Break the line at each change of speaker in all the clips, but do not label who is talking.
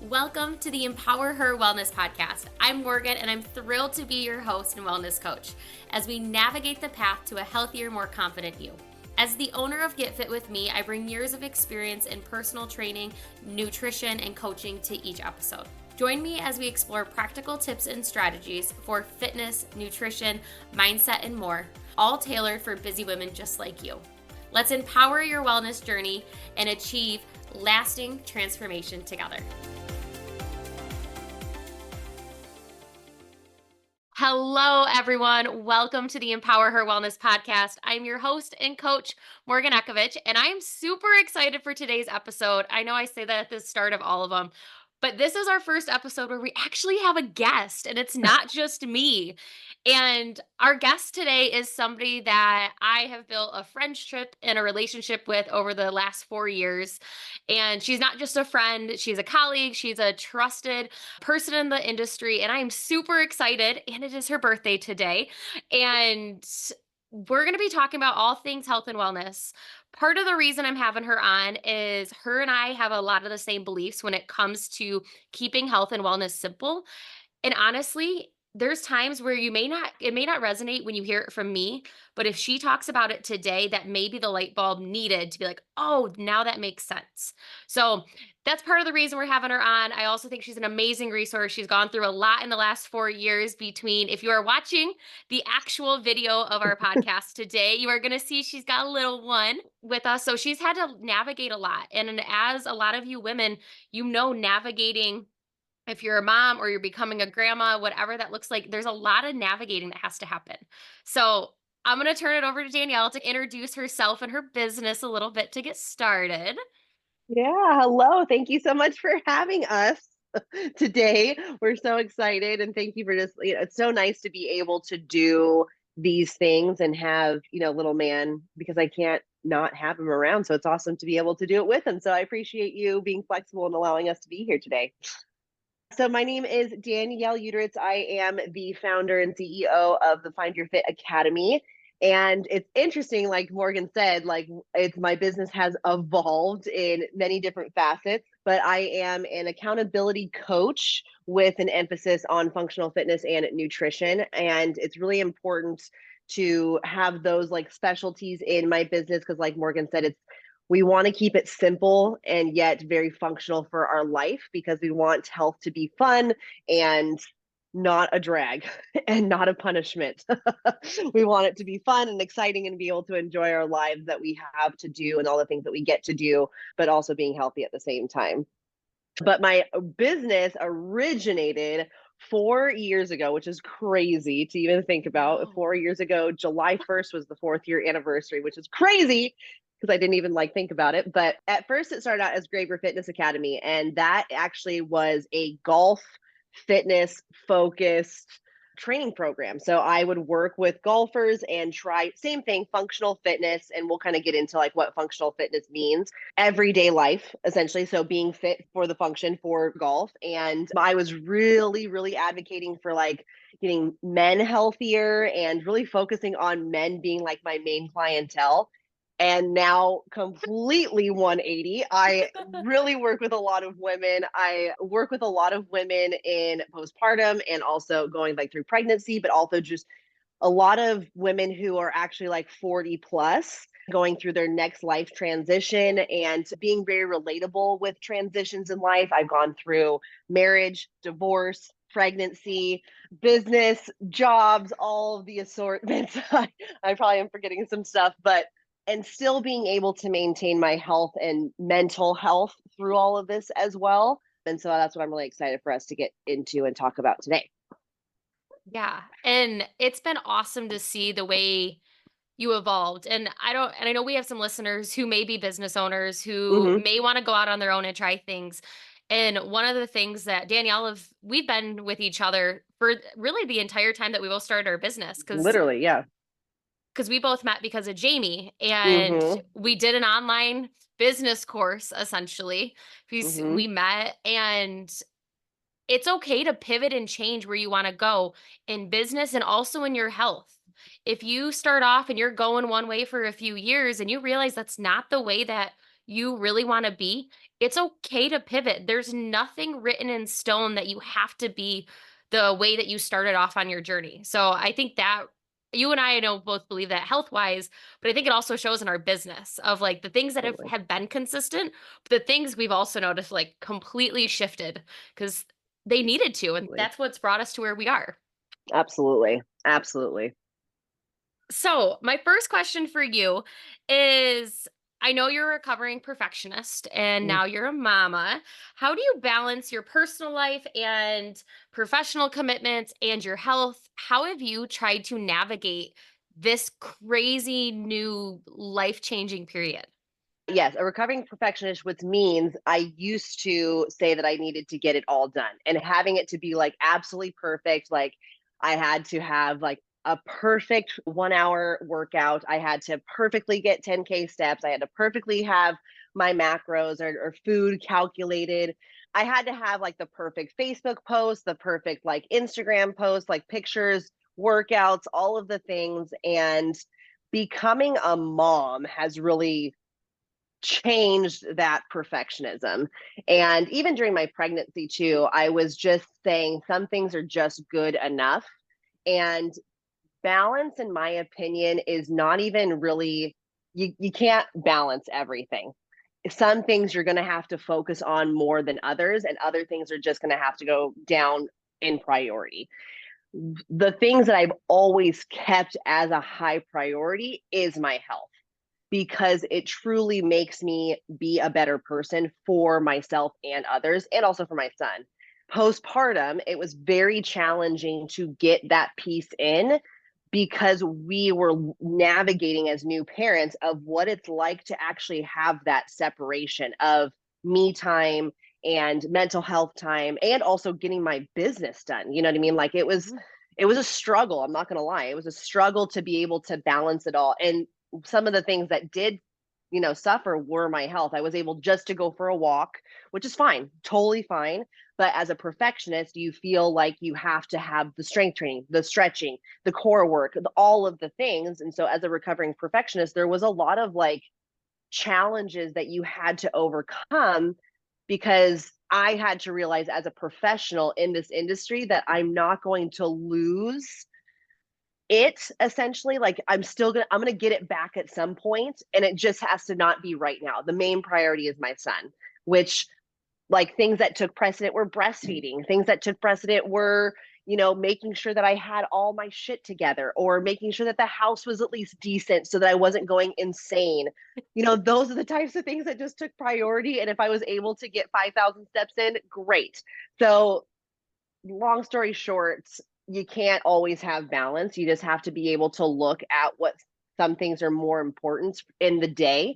Welcome to the Empower Her Wellness Podcast. I'm Morgan, and I'm thrilled to be your host and wellness coach as we navigate the path to a healthier, more confident you. As the owner of Get Fit With Me, I bring years of experience in personal training, nutrition, and coaching to each episode. Join me as we explore practical tips and strategies for fitness, nutrition, mindset, and more, all tailored for busy women just like you. Let's empower your wellness journey and achieve lasting transformation together. Hello, everyone. Welcome to the Empower Her Wellness Podcast. I'm your host and coach, Morgan Ekovich, and I am super excited for today's episode. I know I say that at the start of all of them, but this is our first episode where we actually have a guest, and it's not just me. And our guest today is somebody that I have built a friendship and a relationship with over the last 4 years. And she's not just a friend, she's a colleague, she's a trusted person in the industry, and I am super excited. And it is her birthday today. And we're going to be talking about all things health and wellness. Part of the reason I'm having her on is her and I have a lot of the same beliefs when it comes to keeping health and wellness simple. And honestly, there's times where it may not resonate when you hear it from me, but if she talks about it today, that may be the light bulb needed to be like, oh, now that makes sense. So that's part of the reason we're having her on. I also think she's an amazing resource. She's gone through a lot in the last 4 years between, if you are watching the actual video of our podcast today, you are going to see she's got a little one with us. So she's had to navigate a lot. And as a lot of you women, navigating if you're a mom or you're becoming a grandma, whatever that looks like, there's a lot of navigating that has to happen. So I'm going to turn it over to Danielle to introduce herself and her business a little bit to get started.
Yeah, hello. Thank you so much for having us today. We're so excited and thank you for it's so nice to be able to do these things and have, little man because I can't not have him around. So it's awesome to be able to do it with him. So I appreciate you being flexible and allowing us to be here today. So my name is Danielle Uderitz. I am the founder and CEO of the Find Your Fit Academy. And it's interesting, like Morgan said, like it's my business has evolved in many different facets, but I am an accountability coach with an emphasis on functional fitness and nutrition. And it's really important to have those like specialties in my business because like Morgan said, we want to keep it simple and yet very functional for our life because we want health to be fun and not a drag and not a punishment. We want it to be fun and exciting and be able to enjoy our lives that we have to do and all the things that we get to do, but also being healthy at the same time. But my business originated 4 years ago, which is crazy to even think about.
Wow.
4 years ago, July 1st was the 4th year anniversary, which is crazy because I didn't even like think about it. But at first, it started out as Graver Fitness Academy, and that actually was a golf fitness focused training program. So I would work with golfers and try same thing, functional fitness, and we'll kind of get into like what functional fitness means everyday life essentially, so being fit for the function for golf. And I was really advocating for like getting men healthier and really focusing on men being like my main clientele. And now completely 180. I really work with a lot of women. I work with a lot of women in postpartum and also going like through pregnancy, but also just a lot of women who are actually like 40 plus going through their next life transition and being very relatable with transitions in life. I've gone through marriage, divorce, pregnancy, business, jobs, all of the assortments. I probably am forgetting some stuff, but and still being able to maintain my health and mental health through all of this as well. And so that's what I'm really excited for us to get into and talk about today.
Yeah. And it's been awesome to see the way you evolved. And I know we have some listeners who may be business owners who
Hmm.
may want to go out on their own and try things. And one of the things that we've been with each other for really the entire time that we both started our business
Literally, yeah.
because we both met because of Jamie, and
Hmm.
we did an online business course essentially.
Hmm.
We met, and it's okay to pivot and change where you want to go in business and also in your health. If you start off and you're going one way for a few years and you realize that's not the way that you really want to be, it's okay to pivot. There's nothing written in stone that you have to be the way that you started off on your journey. So I think that you and I know both believe that health wise, but I think it also shows in our business of like the things that
Totally.
have been consistent, but the things we've also noticed like completely shifted because they needed to. And
Absolutely.
that's what's brought us to where we are.
Absolutely. Absolutely.
So, my first question for you is I know you're a recovering perfectionist and
Mm.
now you're a mama. How do you balance your personal life and professional commitments and your health? How have you tried to navigate this crazy new life changing period?
Yes, a recovering perfectionist, which means I used to say that I needed to get it all done and having it to be like absolutely perfect. Like I had to have like a perfect 1 hour workout. I had to perfectly get 10K steps. I had to perfectly have my macros or food calculated. I had to have like the perfect Facebook post, the perfect like Instagram post, like pictures, workouts, all of the things. And becoming a mom has really changed that perfectionism. And even during my pregnancy, too, I was just saying some things are just good enough. And balance, in my opinion, is not even really, you can't balance everything. Some things you're going to have to focus on more than others, and other things are just going to have to go down in priority. The things that I've always kept as a high priority is my health because it truly makes me be a better person for myself and others, and also for my son. Postpartum, it was very challenging to get that piece in because we were navigating as new parents of what it's like to actually have that separation of me time and mental health time and also getting my business done. You know what I mean? Like it was a struggle, I'm not going to lie. It was a struggle to be able to balance it all. And some of the things that did suffer were my health. I was able just to go for a walk, which is fine, totally fine. But as a perfectionist, you feel like you have to have the strength training, the stretching, the core work, all of the things. And so as a recovering perfectionist, there was a lot of like challenges that you had to overcome because I had to realize as a professional in this industry that I'm not going to lose it essentially. Like I'm gonna get it back at some point, and it just has to not be right now. The main priority is my son, which like things that took precedent were breastfeeding. Things that took precedent were making sure that I had all my shit together, or making sure that the house was at least decent so that I wasn't going insane. Those are the types of things that just took priority, and if I was able to get 5,000 steps in, great. So long story short, you can't always have balance. You just have to be able to look at what some things are more important in the day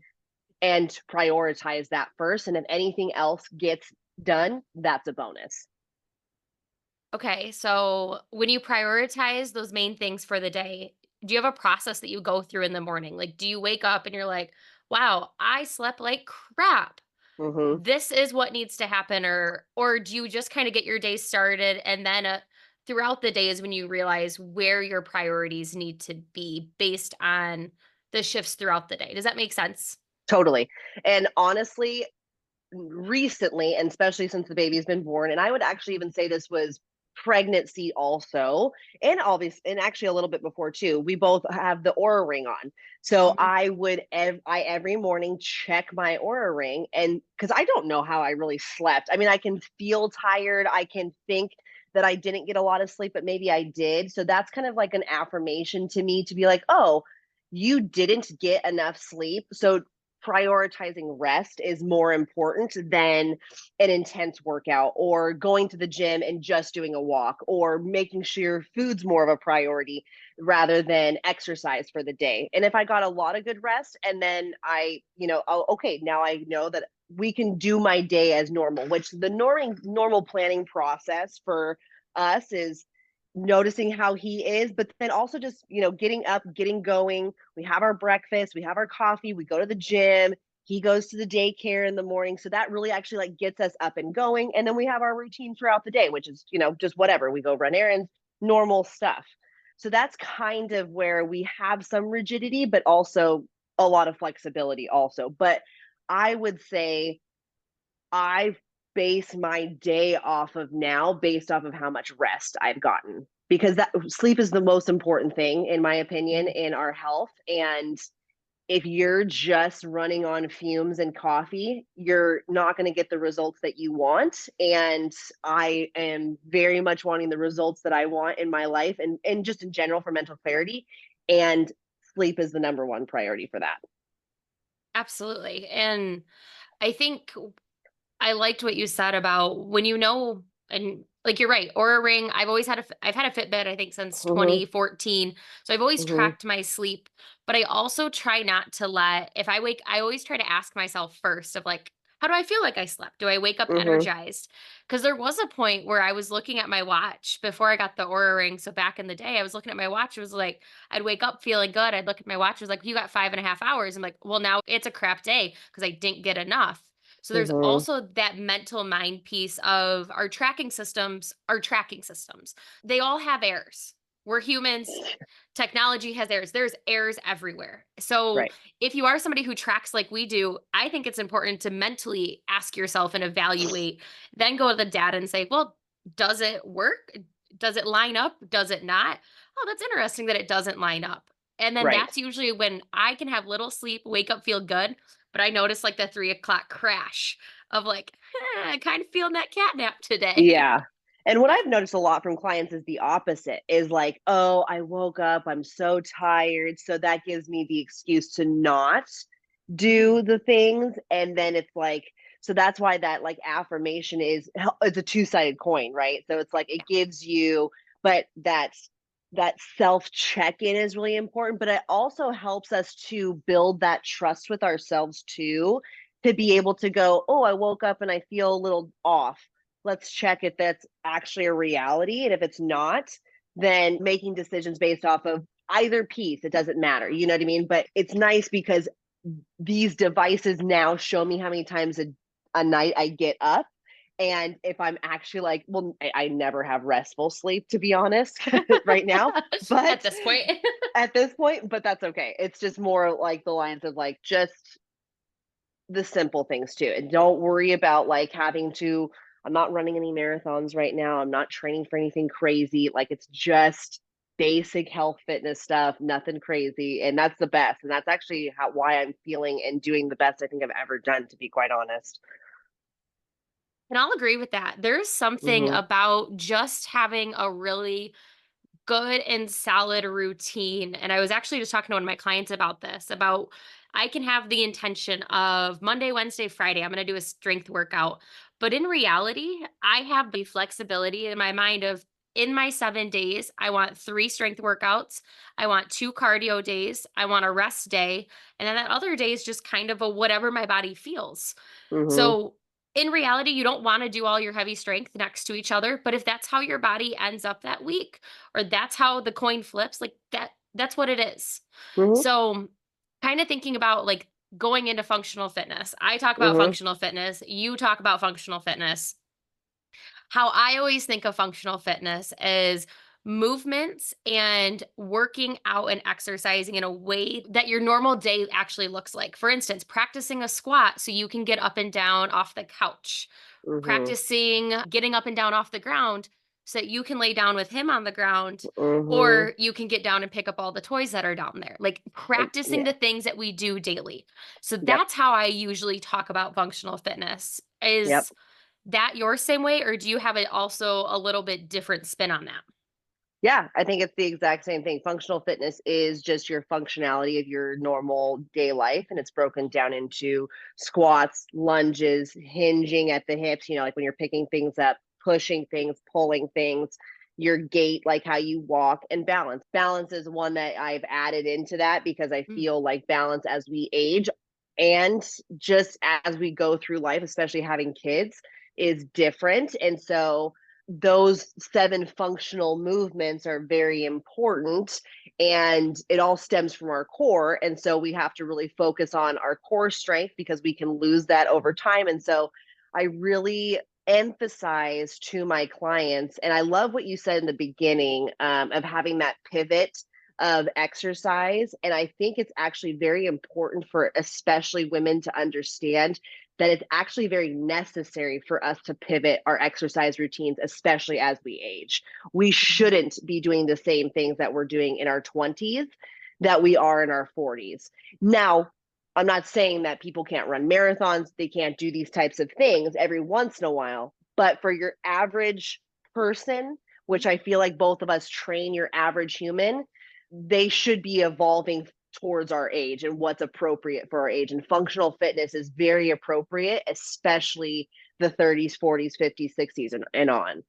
and prioritize that first. And if anything else gets done, that's a bonus.
Okay, so when you prioritize those main things for the day, do you have a process that you go through in the morning? Like, do you wake up and you're like, wow, I slept like crap.
Hmm.
This is what needs to happen, or do you just kind of get your day started and then throughout the days when you realize where your priorities need to be based on the shifts throughout the day? Does that make sense?
Totally. And honestly, recently, and especially since the baby's been born, and I would actually even say this was pregnancy also, and obvious, and actually a little bit before too. We both have the Aura ring on, so
Mhm.
I every morning check my Aura ring, and because I don't know how I really slept. I mean, I can feel tired. I can think that I didn't get a lot of sleep, but maybe I did. So that's kind of like an affirmation to me to be like, oh, you didn't get enough sleep. So prioritizing rest is more important than an intense workout or going to the gym and just doing a walk or making sure food's more of a priority rather than exercise for the day. And if I got a lot of good rest and then oh, okay, now I know that we can do my day as normal, which the normal planning process for us is noticing how he is, but then also just, getting up, getting going. We have our breakfast, we have our coffee, we go to the gym. He goes to the daycare in the morning. So that really actually like gets us up and going. And then we have our routine throughout the day, which is, just whatever. We go run errands, normal stuff. So that's kind of where we have some rigidity, but also a lot of flexibility also. But I would say I base my day off of now based off of how much rest I've gotten, because that sleep is the most important thing in my opinion
Mhm.
in our health. And if you're just running on fumes and coffee, you're not going to get the results that you want. And I am very much wanting the results that I want in my life, and just in general for mental clarity. And sleep is the number one priority for that.
Absolutely. And I think I liked what you said about when you know, and like you're right, Aura Ring. I've had a Fitbit I think since
Mm-hmm,
2014, so I've always
mm-hmm,
tracked my sleep. But I also try not to let if I wake. I always try to ask myself first of like, how do I feel like I slept? Do I wake up
mm-hmm,
energized? Because there was a point where I was looking at my watch before I got the Aura Ring. So back in the day, I was looking at my watch. It was like I'd wake up feeling good. I'd look at my watch. It was like you got 5.5 hours. I'm like, well, now it's a crap day because I didn't get enough. So there's
mm-hmm.
also that mental mind piece of our tracking systems are tracking systems. They all have errors. We're humans. Technology has errors. There's errors everywhere. So
Right.
if you are somebody who tracks like we do, I think it's important to mentally ask yourself and evaluate, then go to the data and say, well, does it work? Does it line up? Does it not? Oh, that's interesting that it doesn't line up. And then
Right.
that's usually when I can have little sleep, wake up, feel good. But I notice like the 3 o'clock crash of like, kind of feeling that cat nap today.
Yeah. And what I've noticed a lot from clients is the opposite, is like, oh, I woke up, I'm so tired. So that gives me the excuse to not
Mm,
do the things. And then it's like, so that's why that like affirmation is, it's a two-sided coin, right? So it's like it gives you, but that self check-in is really important, but it also helps us to build that trust with ourselves too, to be able to go, oh, I woke up and I feel a little off, let's check if that's actually a reality. And if it's not, then making decisions based off of either piece, it doesn't matter. You know what I mean? But it's nice because these devices now show me how many times a night I get up. And if I'm actually like, well, I never have restful sleep, to be honest, right now.
at
But
this point.
at this point, but that's okay. It's just more like the lines of like, just the simple things too. And don't worry about like having to, I'm not running any marathons right now. I'm not training for anything crazy. Like it's just basic health fitness stuff, nothing crazy. And that's the best. And that's actually why I'm feeling and doing the best I think I've ever done, to be quite honest.
And I'll agree with that. There's something
Mhm.
about just having a really good and solid routine. And I was actually just talking to one of my clients about this about I can have the intention of Monday, Wednesday, Friday, I'm going to do a strength workout. But in reality, I have the flexibility in my mind of in my 7 days, I want 3 strength workouts. I want 2 cardio days. I want a rest day. And then that other day is just kind of a whatever my body feels.
Mhm.
So in reality, you don't want to do all your heavy strength next to each other, but if that's how your body ends up that week or that's how the coin flips, like that's what it is.
Mhm.
So kind of thinking about like going into functional fitness. I talk about
Mhm.
functional fitness, you talk about functional fitness. How I always think of functional fitness is movements and working out and exercising in a way that your normal day actually looks like. For instance, practicing a squat so you can get up and down off the couch,
Mhm.
practicing getting up and down off the ground so that you can lay down with him on the ground
Mhm.
or you can get down and pick up all the toys that are down there. Like practicing
Yeah.
the things that we do daily. So
Yep.
that's how I usually talk about functional fitness.
Yep.
Is that your same way, or do you have it also a little bit different spin on that?
Yeah, I think it's the exact same thing. Functional fitness is just your functionality of your normal day life, and it's broken down into squats, lunges, hinging at the hips, like when you're picking things up, pushing things, pulling things, your gait, like how you walk, and balance. Balance is one that I've added into that because I
Mm,
feel like balance as we age and just as we go through life, especially having kids, is different. And so those 7 functional movements are very important, and it all stems from our core. And so we have to really focus on our core strength because we can lose that over time. And so I really emphasize to my clients, and I love what you said in the beginning, of having that pivot of exercise. And I think it's actually very important for especially women to understand that it's actually very necessary for us to pivot our exercise routines, especially as we age. We
Mhm.
shouldn't be doing the same things that we're doing in our 20s that we are in our 40s. Now, I'm not saying that people can't run marathons, they can't do these types of things every once in a while, but for your average person, which I feel like both of us train your average human, they should be evolving towards our age and what's appropriate for our age. And functional fitness is very appropriate, especially the 30s, 40s, 50s, 60s, and on.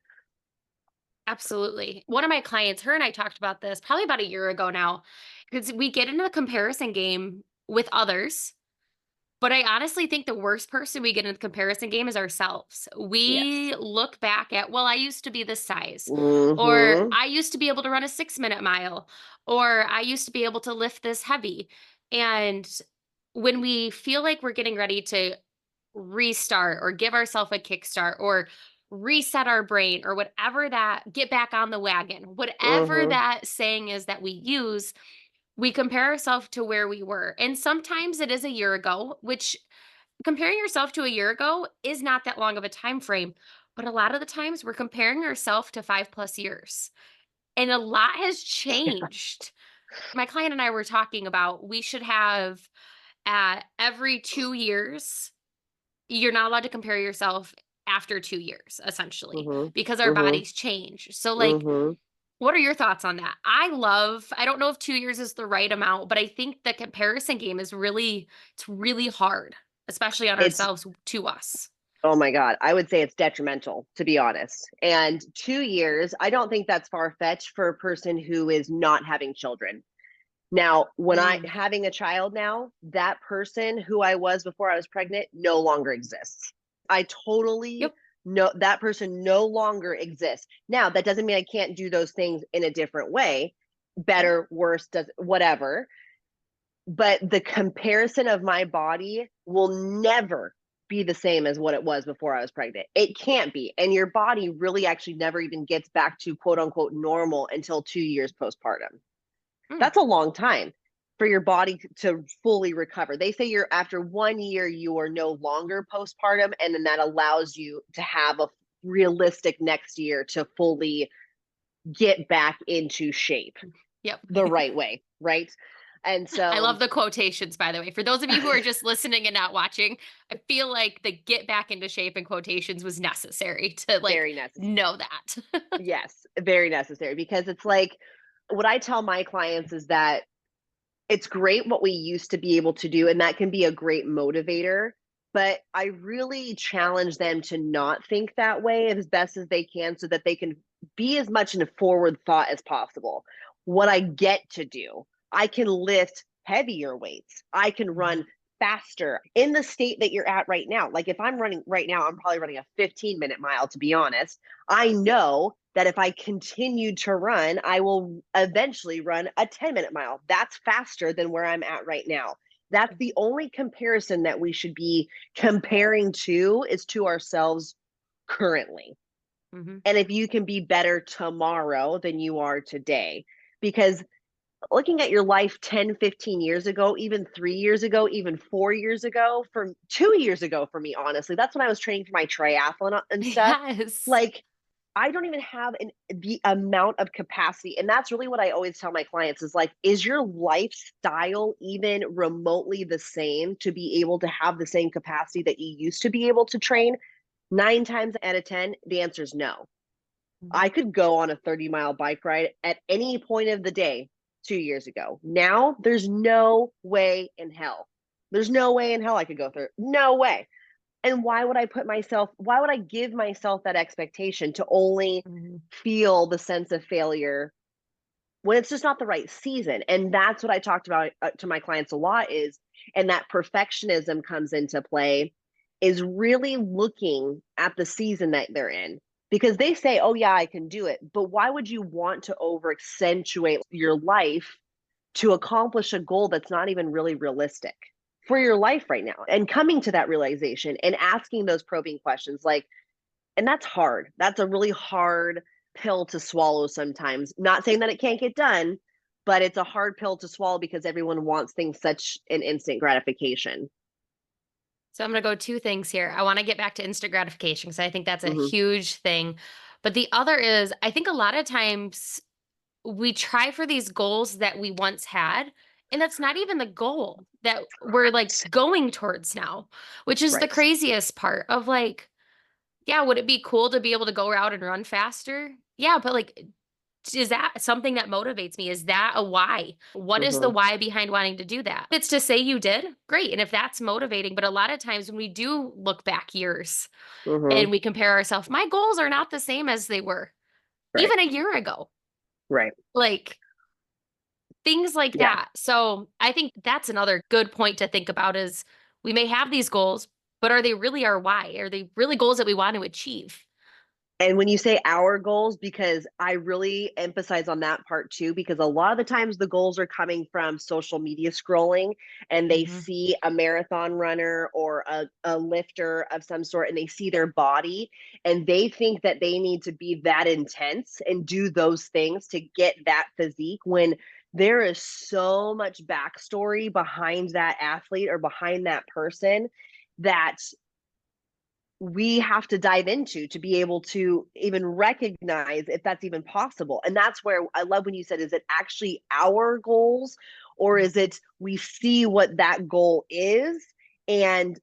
Absolutely. One of my clients, her and I talked about this probably about a year ago now, because we get into a comparison game with others. But I honestly think the worst person we get in the comparison game is ourselves.
Yes.
We look back at, well, I used to be this size, or
Mm-hmm.
I used to be able to run a 6 minute mile, or I used to be able to lift this heavy. And when we feel like we're getting ready to restart or give ourselves a kickstart or reset our brain or whatever, that get back on the wagon, whatever
Mm-hmm.
that saying is that we use, we compare ourselves to where we were. And sometimes it is a year ago, which comparing yourself to a year ago is not that long of a time frame. But a lot of the times we're comparing ourselves to 5 plus years. And a lot has changed. My client and I were talking about we should have at every 2 years, you're not allowed to compare yourself after 2 years, essentially,
Mm-hmm.
because our
Mm-hmm.
bodies change. So, like,
Mm-hmm.
what are your thoughts on that? I don't know if 2 years is the right amount, but I think the comparison game is it's really hard, especially on
It's
ourselves to us.
Oh my God. I would say it's detrimental, to be honest. And 2 years, I don't think that's far fetched for a person who is not having children. Now, when I
Mm,
having a child now, that person who I was before I was pregnant no longer exists. I totally
yep.
know that person no longer exists. Now, that doesn't mean I can't do those things in a different way,
Yep.
better, worse, does whatever. But the comparison of my body will never be the same as what it was before I was pregnant. It can't be. And your body really actually never even gets back to quote unquote normal until 2 years postpartum.
Mm,
That's a long time for your body to fully recover. They say you're after 1 year, you are no longer postpartum, and then that allows you to have a realistic next year to fully get back into shape
yep.
the right way, right? And
I
so
love the quotations, by the way. For those of you who are just listening and not watching, I feel like the get back into shape in quotations was necessary to like
very necessary.
know that.
Yes, very necessary because it's like what I tell my clients is that it's great what we used to be able to do, and that can be a great motivator. But I really challenge them to not think that way as best as they can so that they can be as much in a forward thought as possible. What I get to do, I can lift heavier weights, I can
Mhm.
run faster in the state that you're at right now. Like if I'm running right now, I'm probably running a 15-minute mile, to be honest. I know that if I continue to run, I will eventually run a 10-minute mile. That's faster than where I'm at right now. That's the only comparison that we should be comparing to is to ourselves currently.
Mhm.
And if you can be better tomorrow than you are today, because looking at your life 10, 15 years ago, even 3 years ago, even 4 years ago, from 2 years ago for me, honestly, that's when I was training for my triathlon and stuff.
Yes.
Like I don't even have the amount of capacity. And that's really what I always tell my clients is like, is your lifestyle even remotely the same to be able to have the same capacity that you used to be able to train? 9 times out of 10, the answer is no. I
Mhm.
could go on a 30-mile bike ride at any point of the day 2 years ago. Now, there's no way in hell. There's no way in hell I could go through. No way. And why would I give myself that expectation to only
Mhm.
feel the sense of failure when it's just not the right season? And that's what I talked about to my clients a lot is, and that perfectionism comes into play, is really looking at the season that they're in. Because they say, oh, yeah, I can do it. But why would you want to over accentuate your life to accomplish a goal that's not even really realistic for your life right now? And coming to that realization and asking those probing questions, like, and that's hard. That's a really hard pill to swallow sometimes. Not saying that it can't get done, but it's a hard pill to swallow because everyone wants things such an instant gratification.
So I'm going to go two things here. I want to get back to instant gratification because I think that's a
Hmm.
huge thing. But the other is, I think a lot of times we try for these goals that we once had, and that's not even the goal that we're like
Right.
going towards now, which is the
Right.
craziest part of like, yeah, would it be cool to be able to go out and run faster? Yeah, but like, is that something that motivates me? Is that a why? What is the
Hmm.
why behind wanting to do that? If it's to say you did, great. And if that's motivating, but a lot of times when we do look back years
Hmm.
and we compare ourselves, my goals are not the same as they were
Right.
even a year ago.
Right.
Like things like
Yeah.
that. So I think that's another good point to think about is we may have these goals, but are they really our why? Are they really goals that we want to achieve?
And when you say our goals, because I really emphasize on that part too, because a lot of the times the goals are coming from social media scrolling and they
Mhm.
see a marathon runner or a lifter of some sort and they see their body and they think that they need to be that intense and do those things to get that physique when there is so much backstory behind that athlete or behind that person that we have to dive into to be able to even recognize if that's even possible. And that's where I love when you said, is it actually our goals or is
Mhm.
it we see what that goal is and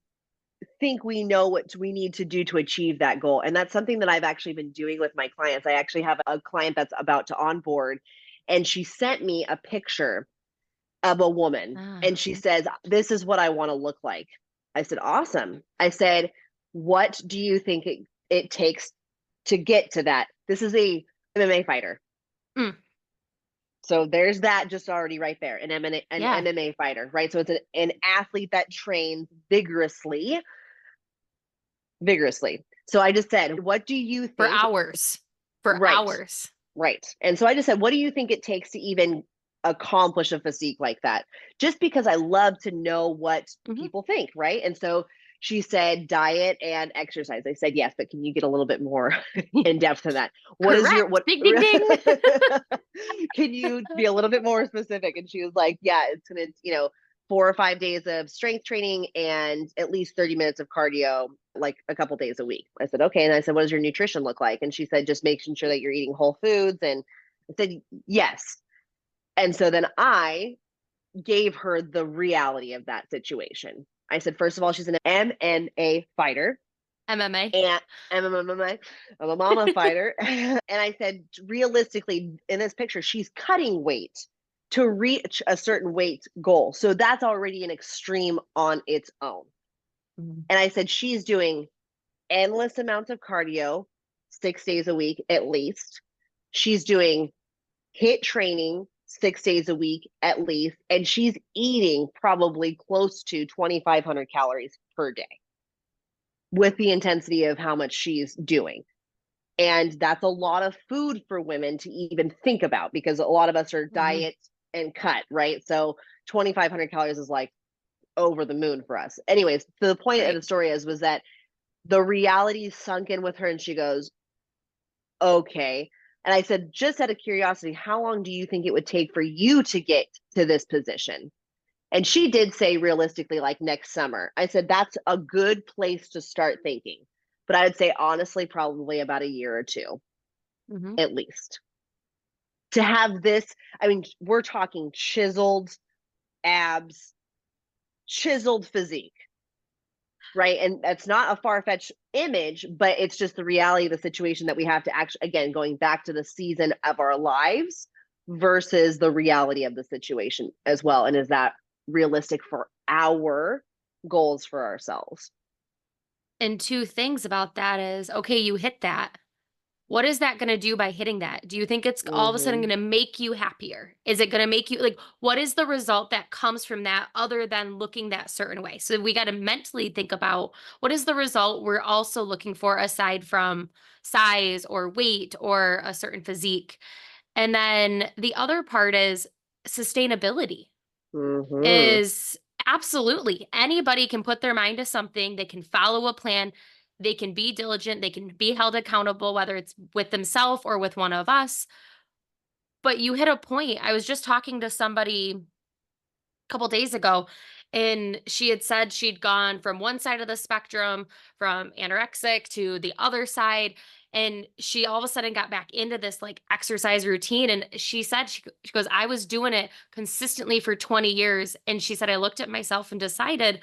think we know what we need to do to achieve that goal? And that's something that I've actually been doing with my clients. I actually have a client that's about to onboard, and she sent me a picture of a woman and
Ah.
she says, "This is what I want to look like." I said, "Awesome." I said, "What do you think it takes to get to that?" This is a MMA fighter.
Mm,
So there's that just already right there, an
yeah.
MMA fighter, right? So it's an athlete that trains vigorously, vigorously. So I just said, "What do you
For
think?"
hours. For
Right.
hours.
Right. And so I just said, what do you think it takes to even accomplish a physique like that? Just because I love to know what
Mhm.
people think. Right. And so she said diet and exercise. I said, yes, but can you get a little bit more in depth to that? What is your,
Correct.
what,
Ding, ding, ding.
can you be a little bit more specific? And she was like, yeah, it's going to, 4 or 5 days of strength training and at least 30 minutes of cardio, like a couple days a week. I said, okay. And I said, what does your nutrition look like? And she said, just making sure that you're eating whole foods. And I said, yes. And so then I gave her the reality of that situation. I said, first of all, she's an MMA fighter.
MMA.
And I'm a mama fighter. And I said, realistically, in this picture, she's cutting weight to reach a certain weight goal. So that's already an extreme on its own.
Mhm.
And I said, she's doing endless amounts of cardio 6 days a week at least. She's doing hit training 6 days a week at least. And she's eating probably close to 2,500 calories per day with the intensity of how much she's doing. And that's a lot of food for women to even think about because a lot of us are
Mhm.
diet and cut, right? So 2,500 calories is like over the moon for us. Anyways, the point of
Right.
the story is was that the reality sunk in with her and she goes, okay. And I said, just out of curiosity, how long do you think it would take for you to get to this position? And she did say realistically, like next summer. I said, that's a good place to start thinking. But I would say, honestly, probably about a year or two
Mhm.
at least. To have this, I mean, we're talking chiseled abs, chiseled physique, right? And that's not a far fetched image, but it's just the reality of the situation that we have to actually, again, going back to the season of our lives versus the reality of the situation as well. And is that realistic for our goals for ourselves?
And two things about that is, okay, you hit that. What is that gonna do by hitting that? Do you think it's all of a sudden
Mm-hmm.
gonna make you happier? Is it gonna make you like, what is the result that comes from that other than looking that certain way? So we gotta mentally think about what is the result we're also looking for aside from size or weight or a certain physique. And then the other part is sustainability.
Mm-hmm.
Is absolutely. Anybody can put their mind to something, they can follow a plan, they can be diligent, they can be held accountable, whether it's with themselves or with one of us. But you hit a point. I was just talking to somebody a couple days ago, and she had said she'd gone from one side of the spectrum, from anorexic to the other side, and she all of a sudden got back into this like exercise routine. And she said she goes, I was doing it consistently for 20 years, and she said I looked at myself and decided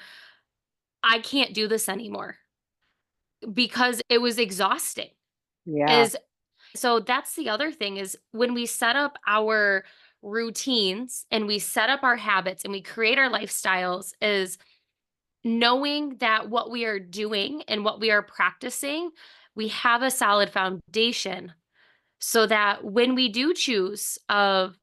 I can't do this anymore because it was exhausting.
Yeah.
Is So that's the other thing, is when we set up our routines and we set up our habits and we create our lifestyles, is knowing that what we are doing and what we are practicing, we have a solid foundation, so that when we do choose of,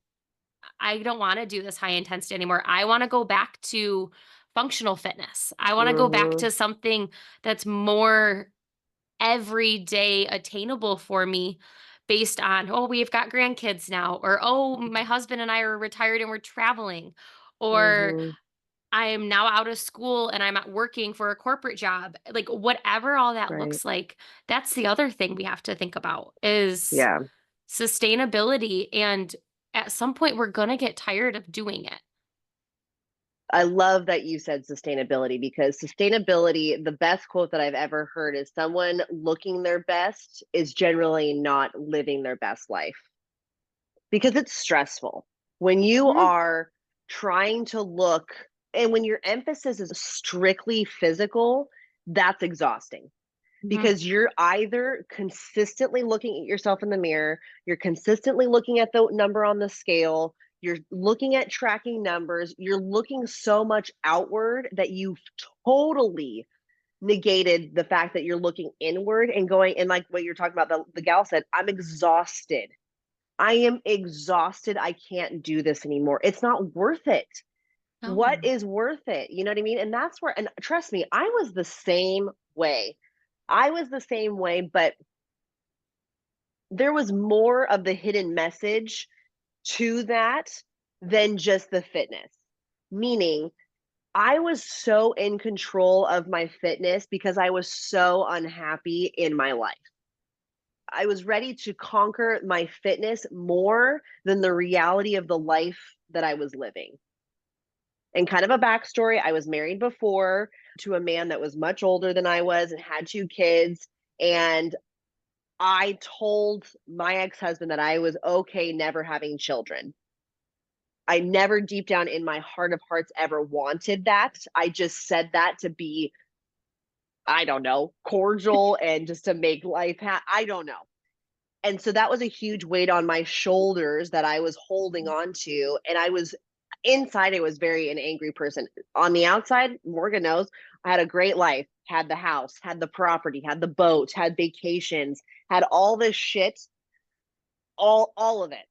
I don't want to do this high intensity anymore, I want to go back to functional fitness, I want to go back
Hmm.
to something that's more everyday attainable for me, based on, oh, we've got grandkids now, or oh, my husband and I are retired and we're traveling, or
Hmm.
I am now out of school and I'm working for a corporate job. Like whatever all that
Right.
looks like, that's the other thing we have to think about, is
Yeah.
sustainability. And at some point we're going to get tired of doing it.
I love that you said sustainability, because sustainability, the best quote that I've ever heard is someone looking their best is generally not living their best life, because it's stressful. When you
Mhm.
are trying to look, and when your emphasis is strictly physical, that's exhausting,
Mhm.
because you're either consistently looking at yourself in the mirror, you're consistently looking at the number on the scale, you're looking at tracking numbers, you're looking so much outward that you've totally negated the fact that you're looking inward and going, and like what you're talking about, the gal said, I'm exhausted. I am exhausted. I can't do this anymore. It's not worth it. What
No.
is worth it? You know what I mean? And that's where, and trust me, I was the same way. I was the same way, but there was more of the hidden message to that than just the fitness. Meaning, I was so in control of my fitness because I was so unhappy in my life. I was ready to conquer my fitness more than the reality of the life that I was living. And kind of a backstory, I was married before to a man that was much older than I was and had two kids. And I told my ex-husband that I was okay never having children. I never deep down in my heart of hearts ever wanted that. I just said that to be, I don't know, cordial and just to make life I don't know. And so that was a huge weight on my shoulders that I was holding on to, and I was inside, I was very an angry person. On the outside, Morgan knows, I had a great life, had the house, had the property, had the boat, had vacations, had all this shit, all of it,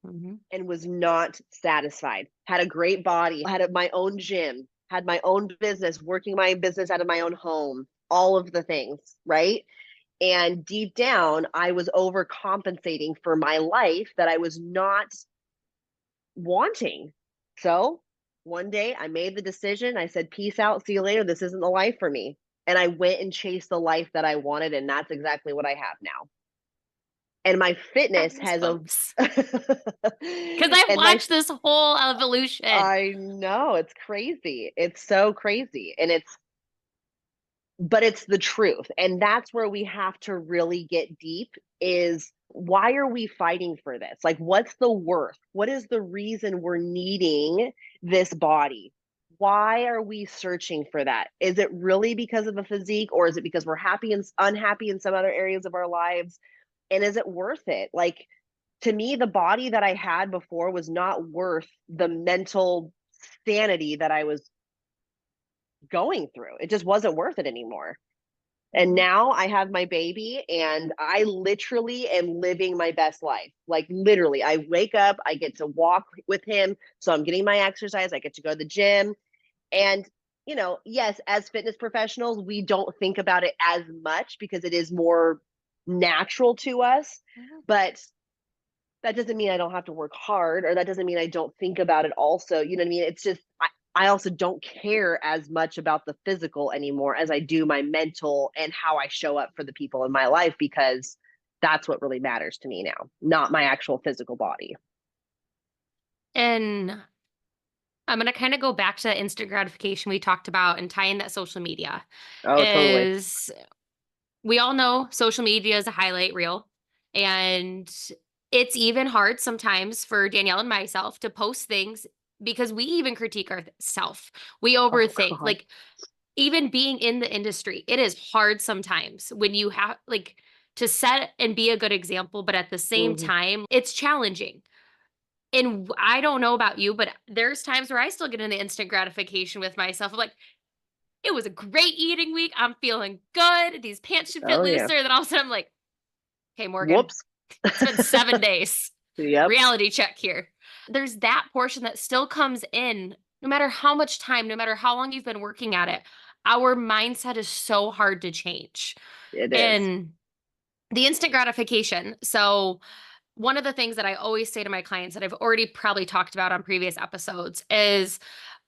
Mhm.
and was not satisfied. Had a great body, had my own gym, had my own business, working my business out of my own home, all of the things, right? And deep down, I was overcompensating for my life that I was not wanting. So one day I made the decision. I said, peace out, see you later. This isn't the life for me. And I went and chased the life that I wanted. And that's exactly what I have now. And my fitness has a,
Goosebumps. Because I've
and my,
watched this whole evolution.
I know it's crazy. It's so crazy. And it's, but it's the truth, and that's where we have to really get deep, is why are we fighting for this? Like, what's the worth? What is the reason we're needing this body? Why are we searching for that? Is it really because of a physique, or is it because we're happy and unhappy in some other areas of our lives? And is it worth it? Like, to me, the body that I had before was not worth the mental sanity that I was going through. It just wasn't worth it anymore. And
Mhm.
now I have my baby and I literally am living my best life. Like, literally, I wake up, I get to walk with him. So I'm getting my exercise, I get to go to the gym. And, yes, as fitness professionals, we don't think about it as much because it is more natural to us.
Mhm.
But that doesn't mean I don't have to work hard, or that doesn't mean I don't think about it also. You know what I mean? It's just, I also don't care as much about the physical anymore as I do my mental and how I show up for the people in my life, because that's what really matters to me now, not my actual physical body.
And I'm going to kind of go back to that instant gratification we talked about and tie in that social media.
Oh, totally.
Is we all know social media is a highlight reel. And it's even hard sometimes for Danielle and myself to post things because we even critique ourselves. We
Oh
overthink.
God.
Like, even being in the industry, it is hard sometimes when you have like to set and be a good example, but at the same
Hmm.
time, it's challenging. And I don't know about you, but there's times where I still get in the instant gratification with myself. I'm like, it was a great eating week. I'm feeling good. These pants should fit
Oh yeah.
looser. Then all of a sudden I'm like, hey, Morgan,
Whoops.
it's been 7 days.
Yep.
Reality check here. There's that portion that still comes in, no matter how much time, no matter how long you've been working at it. Our mindset is so hard to change.
It is.
And the instant gratification. So, one of the things that I always say to my clients that I've already probably talked about on previous episodes is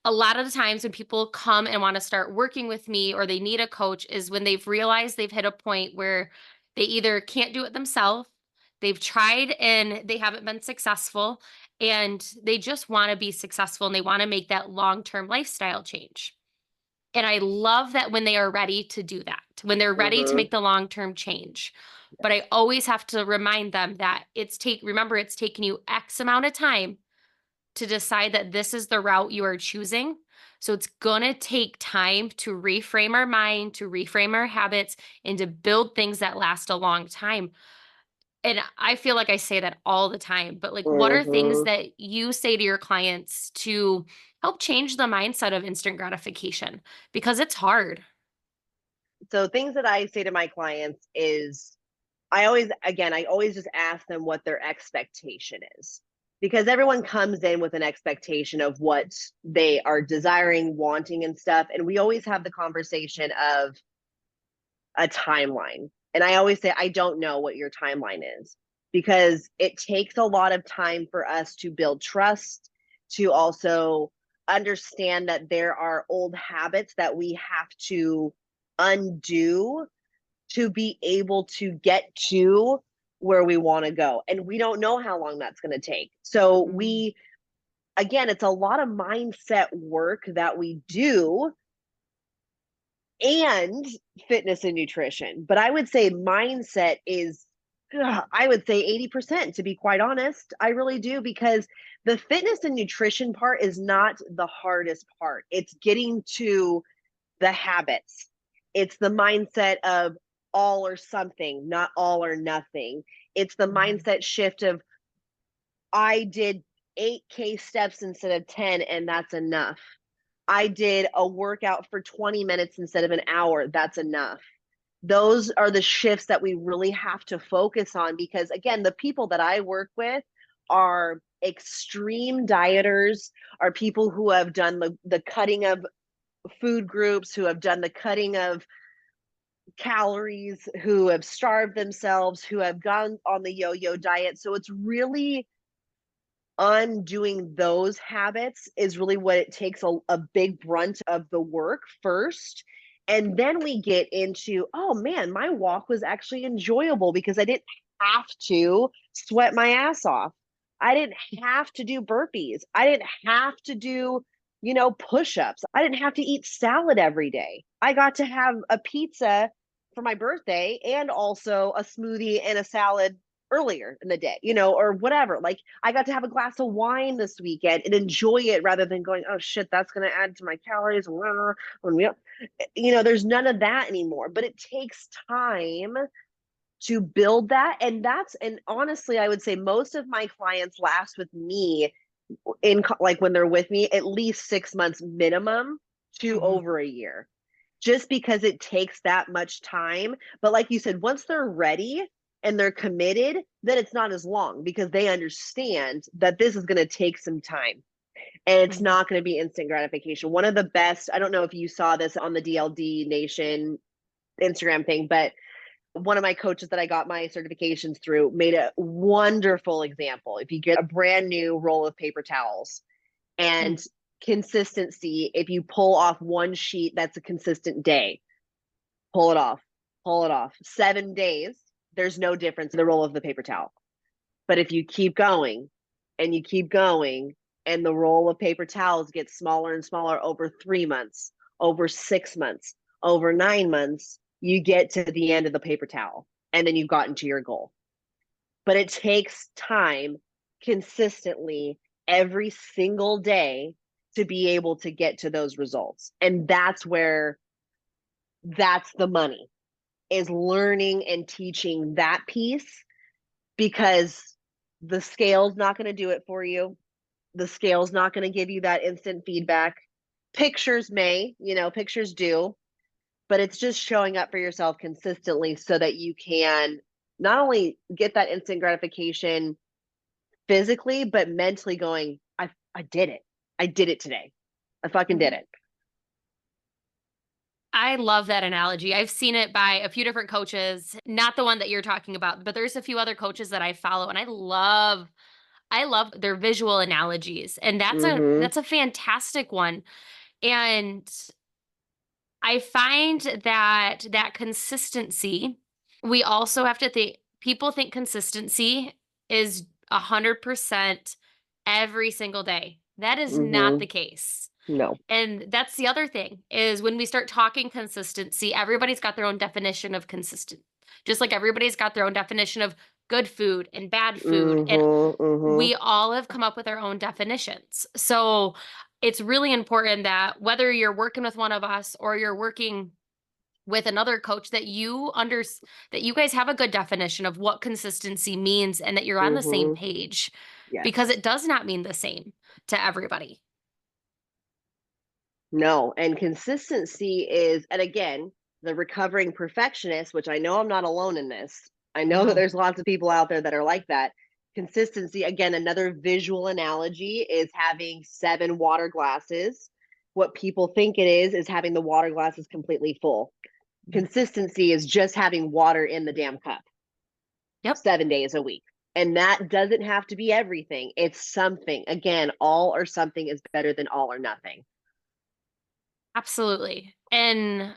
a lot of the times when people come and want to start working with me or they need a coach is when they've realized they've hit a point where they either can't do it themselves, they've tried and they haven't been successful, and they just want to be successful and they want to make that long term lifestyle change. And I love that when they are ready to do that, when they're ready to
Hmm.
make the long term change. But
Yes.
I always have to remind them that remember, it's taken you X amount of time to decide that this is the route you are choosing. So it's going to take time to reframe our mind, to reframe our habits, and to build things that last a long time. And I feel like I say that all the time, but like, what are things
Hmm.
that you say to your clients to help change the mindset of instant gratification? Because it's hard.
So things that I say to my clients is I always just ask them what their expectation is. Because everyone comes in with an expectation of what they are desiring, wanting, and stuff. And we always have the conversation of a timeline. And I always say, I don't know what your timeline is because it takes a lot of time for us to build trust, to also understand that there are old habits that we have to undo to be able to get to where we want to go. And we don't know how long that's going to take. So
Mm,
again, it's a lot of mindset work that we do and fitness and nutrition. But I would say mindset is, I would say 80%, to be quite honest. I really do, because the fitness and nutrition part is not the hardest part. It's getting to the habits. It's the mindset of all or something, not all or nothing. It's the
mhm,
mindset shift of I did 8K steps instead of 10, and that's enough. I did a workout for 20 minutes instead of an hour. That's enough. Those are the shifts that we really have to focus on because, again, the people that I work with are extreme dieters, are people who have done the cutting of food groups, who have done the cutting of calories, who have starved themselves, who have gone on the yo yo diet. So it's really undoing those habits is really what it takes a big brunt of the work first. And then we get into, oh man, my walk was actually enjoyable because I didn't have to sweat my ass off. I didn't have to do burpees. I didn't have to do, push ups. I didn't have to eat salad every day. I got to have a pizza for my birthday and also a smoothie and a salad earlier in the day, or whatever. Like I got to have a glass of wine this weekend and enjoy it rather than going, oh shit, that's going to add to my calories. There's none of that anymore. But it takes time to build that. And honestly, I would say most of my clients last with me like when they're with me at least 6 months minimum to
mhm,
over a year, just because it takes that much time. But like you said, once they're ready and they're committed, then it's not as long because they understand that this is going to take some time and it's
mhm,
not going to be instant gratification. One of the best, I don't know if you saw this on the DLD Nation Instagram thing, but one of my coaches that I got my certifications through made a wonderful example. If you get a brand new roll of paper towels
mm,
and consistency, if you pull off one sheet, that's a consistent day. Pull it off, pull it off. 7 days, there's no difference in the roll of the paper towel. But if you keep going and you keep going, And the roll of paper towels gets smaller and smaller over 3 months, over 6 months, over 9 months. You get to the end of the paper towel, and then you've gotten to your goal. But it takes time consistently every single day to be able to get to those results. And that's the money, is learning and teaching that piece, because the scale's not going to do it for you. The scale's not going to give you that instant feedback. Pictures may, pictures do, but it's just showing up for yourself consistently so that you can not only get that instant gratification physically, but mentally going, I did it. I did it today. I fucking did
Mhm.
it.
I love that analogy. I've seen it by a few different coaches, not the one that you're talking about, but there's a few other coaches that I follow and I love their visual analogies. And that's a
Mm-hmm.
that's a fantastic one. And I find that consistency, we also have to think people think consistency is 100% every single day. That is not
Mm-hmm.
the case.
No.
And that's the other thing is when we start talking consistency, everybody's got their own definition of consistent. Just like everybody's got their own definition of good food and bad food. And
Mm-hmm. Mm-hmm.
we all have come up with our own definitions. So it's really important that whether you're working with one of us or you're working with another coach that you guys have a good definition of what consistency means and that you're on the same
Mm-hmm.
page because
Yes.
it does not mean the same to everybody.
No. And consistency is, and again, the recovering perfectionist, which I know I'm not alone in this. I know that
No.
there's lots of people out there that are like that. Consistency, again, another visual analogy is having 7 water glasses. What people think it is having the water glasses completely full. Consistency is just having water in the damn cup
Yep.
7 days a week. And that doesn't have to be everything. It's something. Again, all or something is better than all or nothing.
Absolutely. And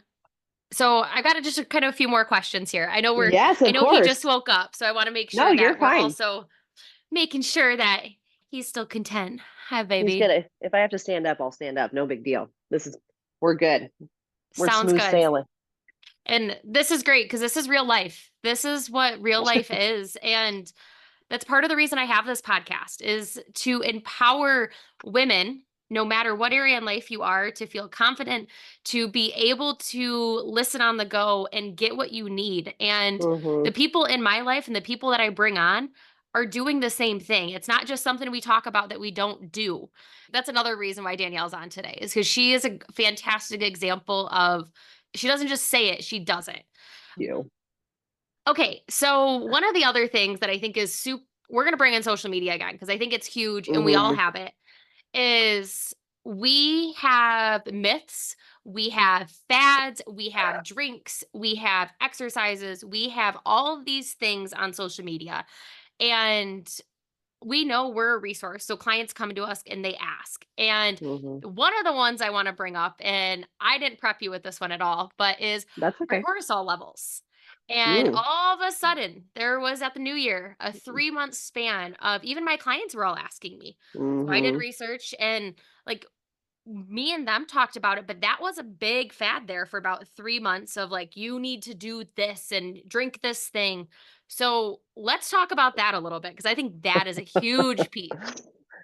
so I got just a kind of a few more questions here.
Yes,
I
of
know he just
course.
woke up, so I want to make
No,
sure
you're
that we're
fine.
also making sure that he's still content. Hi,
He's
baby.
gonna, if I have to stand up, I'll stand up. No big deal. We're good. We're
Sounds
smooth
good.
sailing.
And this is great because this is real life. This is what real life is. And that's part of the reason I have this podcast is to empower women, no matter what area in life you are, to feel confident, to be able to listen on the go and get what you need. And the
Mm-hmm.
people in my life and the people that I bring on are doing the same thing. It's not just something we talk about that we don't do. That's another reason why Danielle's on today, is because she is a fantastic example of she doesn't just say it, she does it.
You.
Okay, so one of the other things that I think is super we're gonna bring in social media again because I think it's huge and we all
Mm-hmm.
have it, is we have myths, we have fads, we have drinks, we have exercises, we have all of these things on social media. And we know we're a resource. So clients come to us and they ask. And
Mm-hmm.
one of the ones I want to bring up, and I didn't prep you with this one at all, but is
That's
our
okay.
cortisol levels. And
Mm.
all of a sudden, there was at the new year a 3 month span of even my clients were all asking me. So I did
Mm-hmm.
research and like me and them talked about it, but that was a big fad there for about 3 months of like, you need to do this and drink this thing. So let's talk about that a little bit because I think that is a huge piece.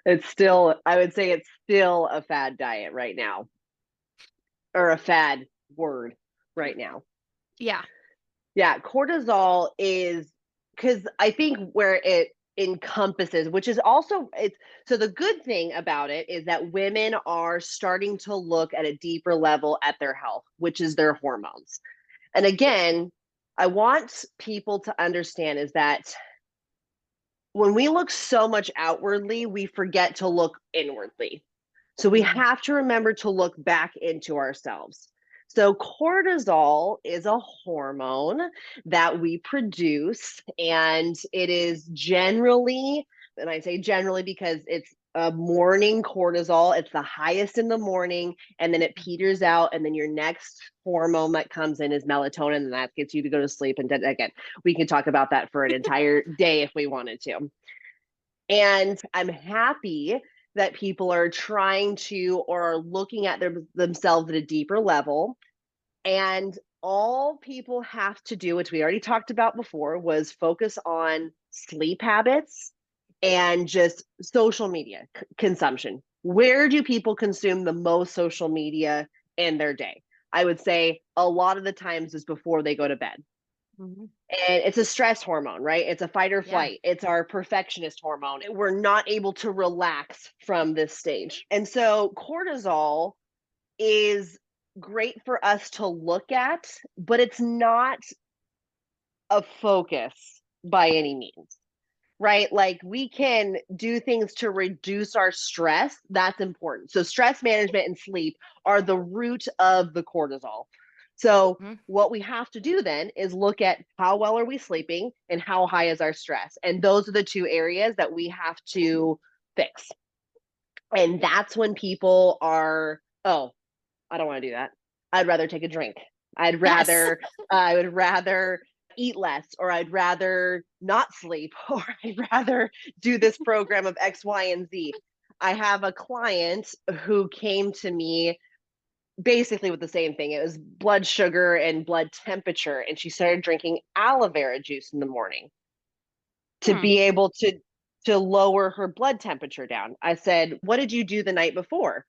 It's still, I would say it's still a fad diet right now, or a fad word right now.
Yeah.
Yeah, cortisol is, because I think where it encompasses, which is also, it's, so the good thing about it is that women are starting to look at a deeper level at their health, which is their hormones. And again, I want people to understand is that when we look so much outwardly, we forget to look inwardly. So we
Mhm.
have to remember to look back into ourselves. So cortisol is a hormone that we produce, and it is generally, and I say generally because it's a morning cortisol, it's the highest in the morning, and then it peters out, and then your next hormone that comes in is melatonin, and that gets you to go to sleep. And then again, we can talk about that for an entire day if we wanted to. And I'm happy that people are trying to or are looking at themselves at a deeper level. And all people have to do, which we already talked about before, was focus on sleep habits and just social media consumption. Where do people consume the most social media in their day? I would say a lot of the times is before they go to bed.
Mm-hmm.
And it's a stress hormone, right? It's a fight or
Yeah.
flight. It's our perfectionist hormone. We're not able to relax from this stage. And so cortisol is great for us to look at, but it's not a focus by any means, right? Like we can do things to reduce our stress. That's important. So, stress management and sleep are the root of the cortisol. So,
Mm-hmm.
what we have to do then is look at how well are we sleeping and how high is our stress. And those are the two areas that we have to fix. And that's when people are, oh, I don't want to do that. I'd rather take a drink. I'd
Yes.
rather, I would rather eat less, or I'd rather not sleep, or I'd rather do this program of X, Y, and Z. I have a client who came to me basically with the same thing. It was blood sugar and blood temperature, and she started drinking aloe vera juice in the morning to
Hmm.
be able to lower her blood temperature down. I said, "What did you do the night before?"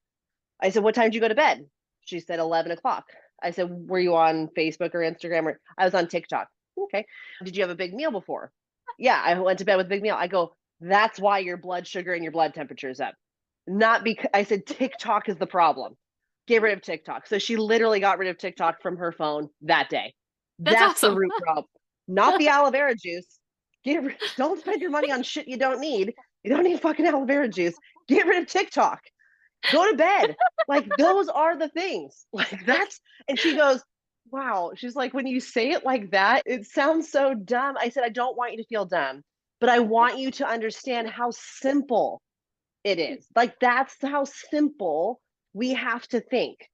I said, "What time did you go to bed?" She said, 11 o'clock. I said, "Were you on Facebook or Instagram?" Or I was on TikTok. Okay. Did you have a big meal before? Yeah, I went to bed with a big meal. I go, "That's why your blood sugar and your blood temperature is up. Not because," I said, "TikTok is the problem. Get rid of TikTok." So she literally got rid of TikTok from her phone that day.
That's
That's the
awesome.
root problem, not the aloe vera juice. Don't spend your money on shit you don't need. You don't need fucking aloe vera juice. Get rid of TikTok. Go to bed. Like those are the things. Like that's, and she goes, "Wow." She's like, "When you say it like that, it sounds so dumb." I said, "I don't want you to feel dumb, but I want you to understand how simple it is. Like that's how simple we have to think.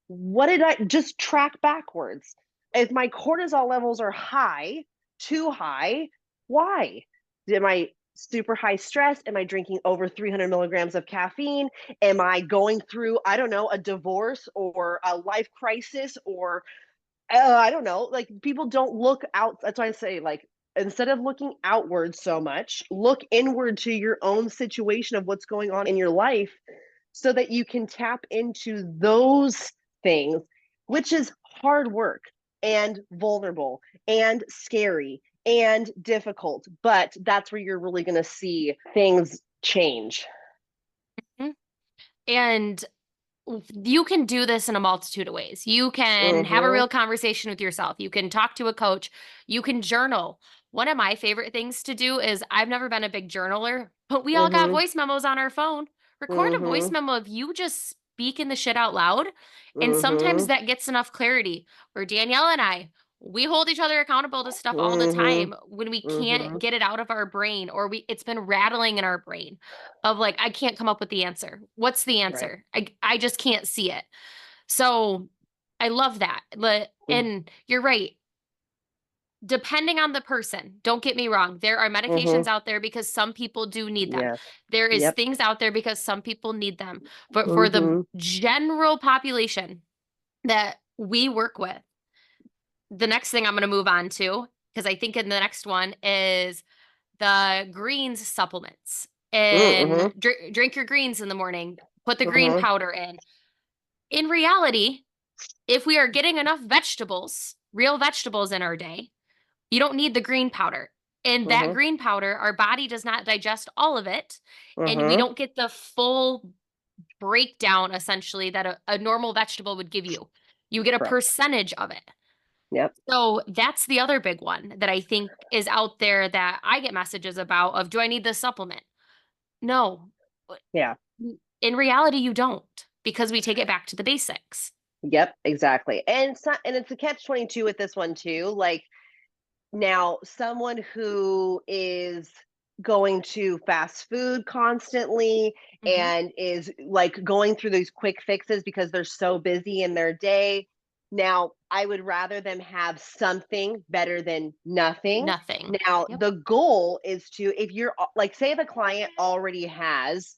What did I just track backwards? If my cortisol levels are high, too high, why? Am I super high stress? Am I drinking over 300 milligrams of caffeine? Am I going through, I don't know, a divorce or a life crisis or I don't know. Like people don't look out. That's why I say, like, instead of looking outward so much, look inward to your own situation of what's going on in your life so that you can tap into those things, which is hard work and vulnerable and scary and difficult. But that's where you're really going to see things change.
Mhm. And you can do this in a multitude of ways. You can have a
Mm-hmm.
real conversation with yourself. You can talk to a coach. You can journal. One of my favorite things to do is I've never been a big journaler, but we all got
Mm-hmm.
voice memos on our phone. Record a voice
Mm-hmm.
memo of you just speaking the shit out loud. And sometimes
Mm-hmm.
that gets enough clarity. Where Danielle and I, we hold each other accountable to stuff all the
Mm-hmm.
time when we
Mm-hmm.
can't get it out of our brain or it's been rattling in our brain of like, I can't come up with the answer. What's the
Right.
answer? I just can't see it. So I love that. And you're right. Depending on the person, don't get me wrong. There are medications
Mm-hmm.
out there because some people do need them.
Yes.
There is
Yep.
things out there because some people need them. But for the
Mm-hmm.
general population that we work with, the next thing I'm going to move on to, because I think in the next one is the greens supplements.
Mm-hmm.
And drink your greens in the morning, put the green
Mm-hmm.
powder in. In reality, if we are getting enough vegetables, real vegetables in our day, you don't need the green powder. And that
Mm-hmm.
green powder, our body does not digest all of it. And we
Mm-hmm.
don't get the full breakdown, essentially, that a normal vegetable would give you. You get a
Correct.
percentage of it.
Yep.
So that's the other big one that I think is out there that I get messages about of, do I need this supplement? No.
Yeah.
In reality, you don't, because we take it back to the basics.
Yep. Exactly. And it's not, and it's a catch 22 with this one too. Like now, someone who is going to fast food constantly
Hmm.
and is like going through these quick fixes because they're so busy in their day. Now, I would rather them have something better than nothing.
Nothing.
Now,
Yep.
the goal is to, if you're like, say, the client already has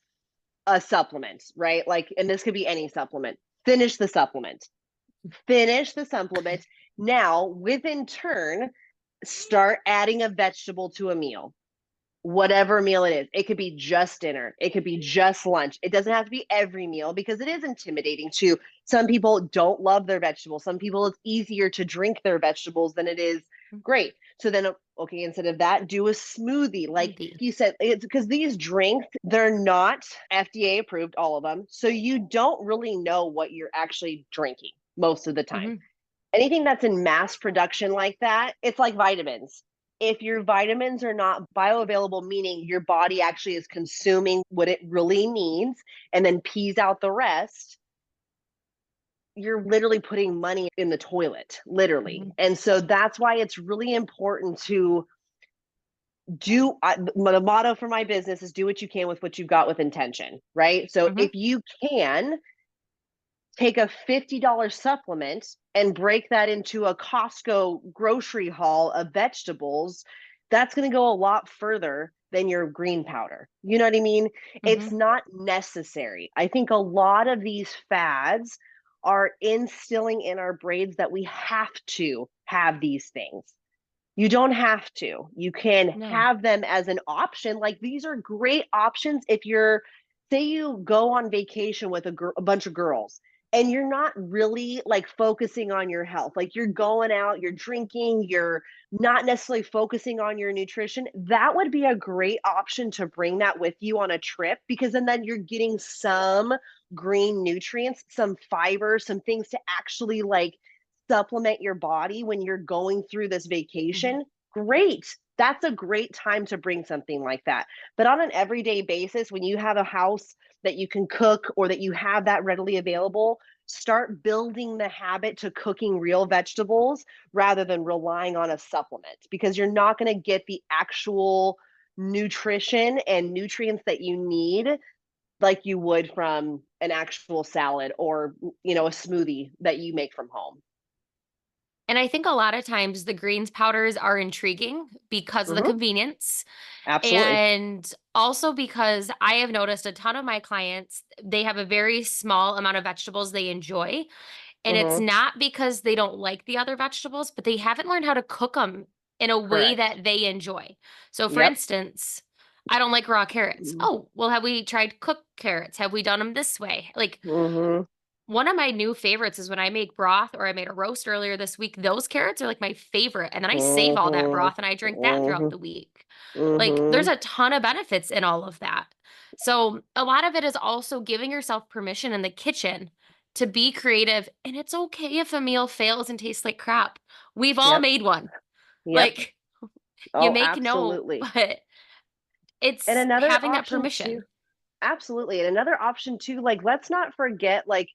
a supplement, right? Like, and this could be any supplement. Finish the supplement. Finish the supplement. Now, within turn, start adding a vegetable to a meal, whatever meal it is. It could be just dinner, it could be just lunch. It doesn't have to be every meal because it is intimidating to some people. Don't love their vegetables. Some people, it's easier to drink their vegetables than it is great. So then, okay, instead of that, do a smoothie. Like
Smoothie.
you said, it's because these drinks, they're not FDA approved, all of them. So you don't really know what you're actually drinking most of the time.
Mhm.
Anything that's in mass production like that, it's like vitamins. If your vitamins are not bioavailable, meaning your body actually is consuming what it really needs and then pees out the rest, you're literally putting money in the toilet, literally.
Mhm.
And so that's why it's really important to the motto for my business is do what you can with what you've got with intention, right? So
Mhm.
if you can take a $50 supplement and break that into a Costco grocery haul of vegetables, that's going to go a lot further than your green powder. You know what I mean? It's
Mhm.
not necessary. I think a lot of these fads are instilling in our brains that we have to have these things. You don't have to. You can
No.
have them as an option. Like these are great options if you're, say, you go on vacation with a bunch of girls and you're not really like focusing on your health. Like you're going out, you're drinking, you're not necessarily focusing on your nutrition. That would be a great option to bring that with you on a trip because then you're getting some green nutrients, some fiber, some things to actually like supplement your body when you're going through this
Mhm.
vacation, great. That's a great time to bring something like that. But on an everyday basis, when you have a house that you can cook or that you have that readily available, start building the habit to cooking real vegetables rather than relying on a supplement because you're not going to get the actual nutrition and nutrients that you need like you would from an actual salad or a smoothie that you make from home.
And I think a lot of times the greens powders are intriguing because of the
Mhm.
convenience.
Absolutely.
And also because I have noticed a ton of my clients, they have a very small amount of vegetables they enjoy. And it's
Mhm.
not because they don't like the other vegetables, but they haven't learned how to cook them in a way
Correct.
that they enjoy. So, for
Yep.
instance, I don't like raw carrots.
Mhm.
Oh, well, have we tried cooked carrots? Have we done them this way? Like,
Mhm.
one of my new favorites is when I make broth or I made a roast earlier this week. Those carrots are like my favorite. And then I save all that
Mhm.
broth and I drink that throughout
Mhm.
the week. Like, there's
Mhm.
a ton of benefits in all of that. So, a lot of it is also giving yourself permission in the kitchen to be creative. And it's okay if a meal fails and tastes like crap. We've all
Yep.
made one.
Yep.
Like, you
Oh,
make note,
absolutely.
but
And
it's
another
having that
option too,
permission.
absolutely. And another option too, like let's not forget, like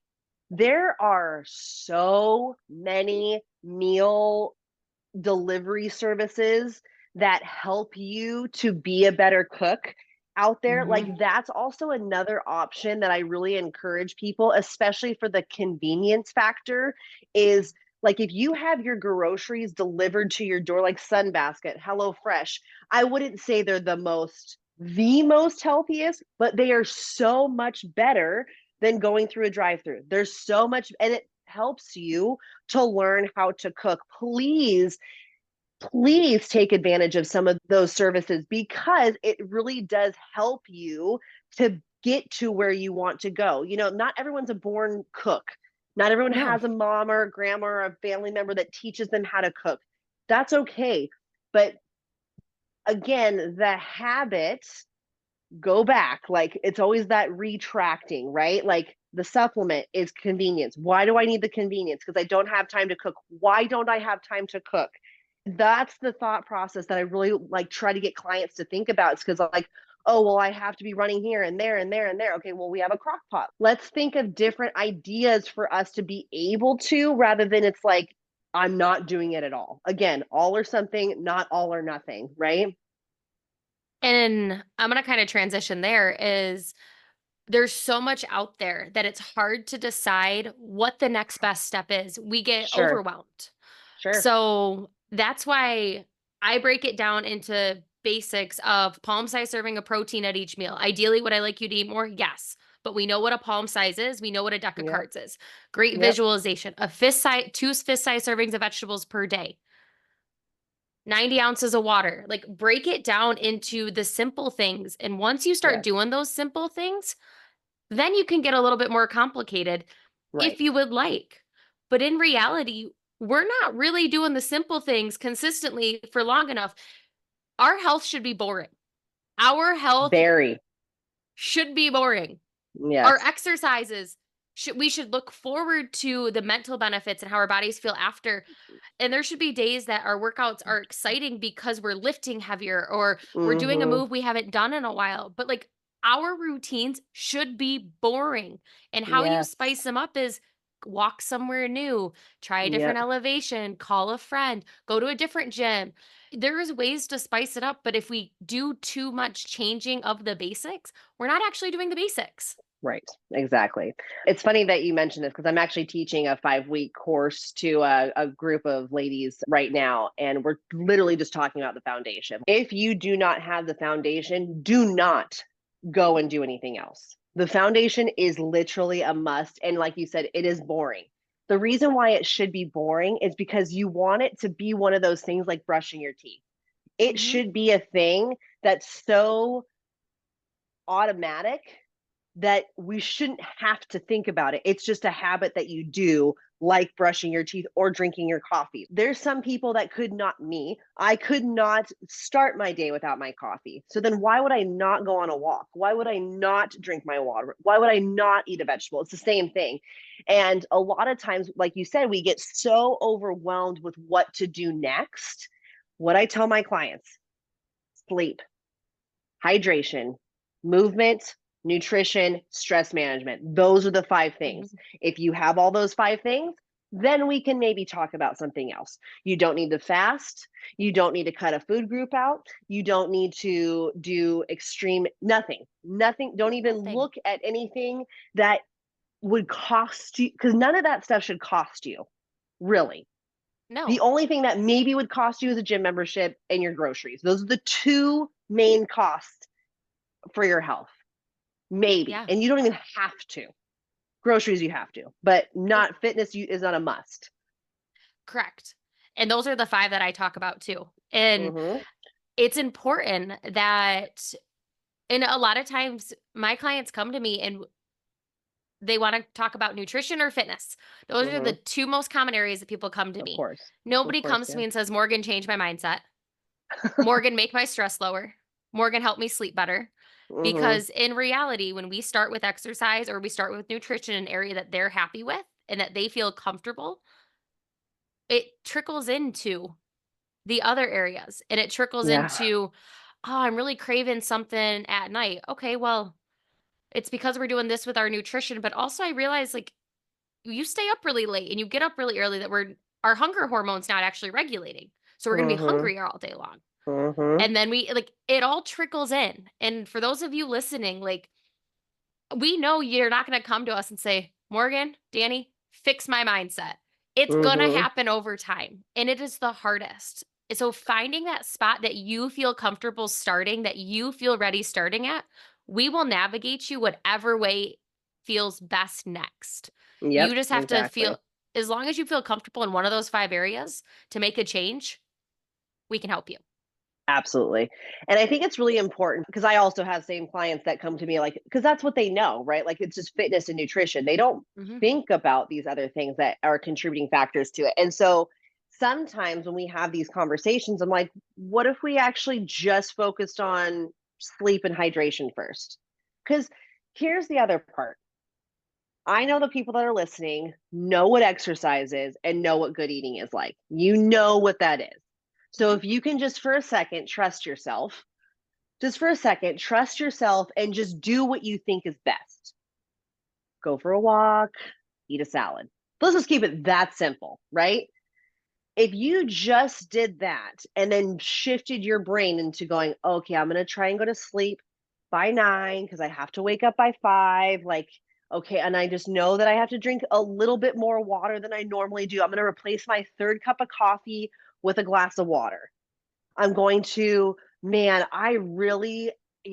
there are so many meal delivery services that help you to be a better cook out there.
Mhm.
Like that's also another option that I really encourage people, especially for the convenience factor, is like if you have your groceries delivered to your door, like Sunbasket, HelloFresh, I wouldn't say they're the most healthiest, but they are so much better than going through a drive-through. There's so much, and it helps you to learn how to cook. Please take advantage of some of those services because it really does help you to get to where you want to go. Not everyone's a born cook. Not everyone
No.
has a mom or a grandma or a family member that teaches them how to cook. That's okay. But again, the habits go back. Like it's always that retracting, right? Like the supplement is convenience. Why do I need the convenience? Because I don't have time to cook. Why don't I have time to cook? That's the thought process that I really like try to get clients to think about. It's because like, oh, well, I have to be running here and there and there and there. Okay, well, we have a crock pot. Let's think of different ideas for us to be able to, rather than it's like, I'm not doing it at all. Again, all or something, not all or nothing, right?
And I'm going to kind of transition there is there's so much out there that it's hard to decide what the next best step is. We get
Sure,
overwhelmed.
sure.
So that's why I break it down into basics of palm size serving of protein at each meal. Ideally, would I like you to eat more? Yes. But we know what a palm size is. We know what a deck of
Yep.
cards is. Great
Yep.
visualization. A fist size, two fist size servings of vegetables per day. 90 ounces of water. Like break it down into the simple things. And once you start
Yes.
doing those simple things, then you can get a little bit more complicated if
Right.
you would like. But in reality, we're not really doing the simple things consistently for long enough. Our health should be boring. Our health
Very.
should be boring. Our
Yes.
exercises we should look forward to the mental benefits and how our bodies feel after. And there should be days that our workouts are exciting because we're lifting heavier or we're doing a
Mm-hmm.
move we haven't done in a while. But like our routines should be boring. And how you
Yes.
spice them up is walk somewhere new, try a different
Yep.
elevation, call a friend, go to a different gym. There is ways to spice it up, but if we do too much changing of the basics, we're not actually doing the basics.
Right, exactly. It's funny that you mentioned this because I'm actually teaching a 5-week course to a group of ladies right now, and we're literally just talking about the foundation. If you do not have the foundation, do not go and do anything else. The foundation is literally a must. And like you said, it is boring. The reason why it should be boring is because you want it to be one of those things like brushing your teeth. It
Mhm.
should be a thing that's so automatic that we shouldn't have to think about it. It's just a habit that you do, like brushing your teeth or drinking your coffee. There's some people that could not, me, I could not start my day without my coffee. So then why would I not go on a walk? Why would I not drink my water? Why would I not eat a vegetable? It's the same thing. And a lot of times, like you said, we get so overwhelmed with what to do next. What I tell my clients: sleep, hydration, movement, nutrition, stress management. Those are the 5 things.
Mhm.
If you have all those 5 things, then we can maybe talk about something else. You don't need to fast. You don't need to cut a food group out. You don't need to do extreme nothing. Nothing. Don't even
Nothing.
look at anything that would cost you, because none of that stuff should cost you, really. The
No.
only thing that maybe would cost you is a gym membership and your groceries. Those are the two main costs for your health. Maybe.
Yeah.
And you don't even have to. Groceries you have to, but
It
not fitness is not a must.
correct. And those are the 5 that I talk about too. And
Mhm.
it's important that and a lot of times my clients come to me and they want to talk about nutrition or fitness. Those are the
Mhm.
2 most common areas that people come to
Of
me.
course. Of
Nobody
course,
comes to
yeah.
me and says, "Morgan, change my mindset. Morgan, make my stress lower. Morgan, help me sleep better."
Mhm.
Because in reality, when we start with exercise or we start with nutrition, an area that they're happy with and that they feel comfortable, it trickles into the other areas and it trickles
Yeah.
into, "Oh, I'm really craving something at night." Okay, well, it's because we're doing this with our nutrition, but also I realize like you stay up really late and you get up really early that our hunger hormone's not actually regulating. So we're going to be
Mhm.
hungrier all day long.
Mhm.
And then we like it all trickles in. And for those of you listening, like we know you're not going to come to us and say, "Morgan, Danny, fix my mindset." It's going to
Mhm.
happen over time, and it is the hardest. So finding that spot that you feel comfortable starting, that you feel ready starting at, we will navigate you whatever way feels best next. You
Yep,
just have to
exactly.
feel as long as you feel comfortable in one of those 5 areas to make a change, we can help you.
Absolutely. And I think it's really important because I also have same clients that come to me like, because that's what they know, right? Like it's just fitness and nutrition. They don't
Mhm.
think about these other things that are contributing factors to it. And so sometimes when we have these conversations, I'm like, what if we actually just focused on sleep and hydration first? Because here's the other part. I know the people that are listening know what exercise is and know what good eating is like. You know what that is. So
Mhm.
if you can just for a second trust yourself, just for a second, trust yourself and just do what you think is best. Go for a walk, eat a salad. Let's just keep it that simple, right? If you just did that and then shifted your brain into going, okay, I'm going to try and go to sleep by 9 because I have to wake up by 5. Like, okay. And I just know that I have to drink a little bit more water than I normally do. I'm going to replace my third cup of coffee with a glass of water. I'm going to man, I really,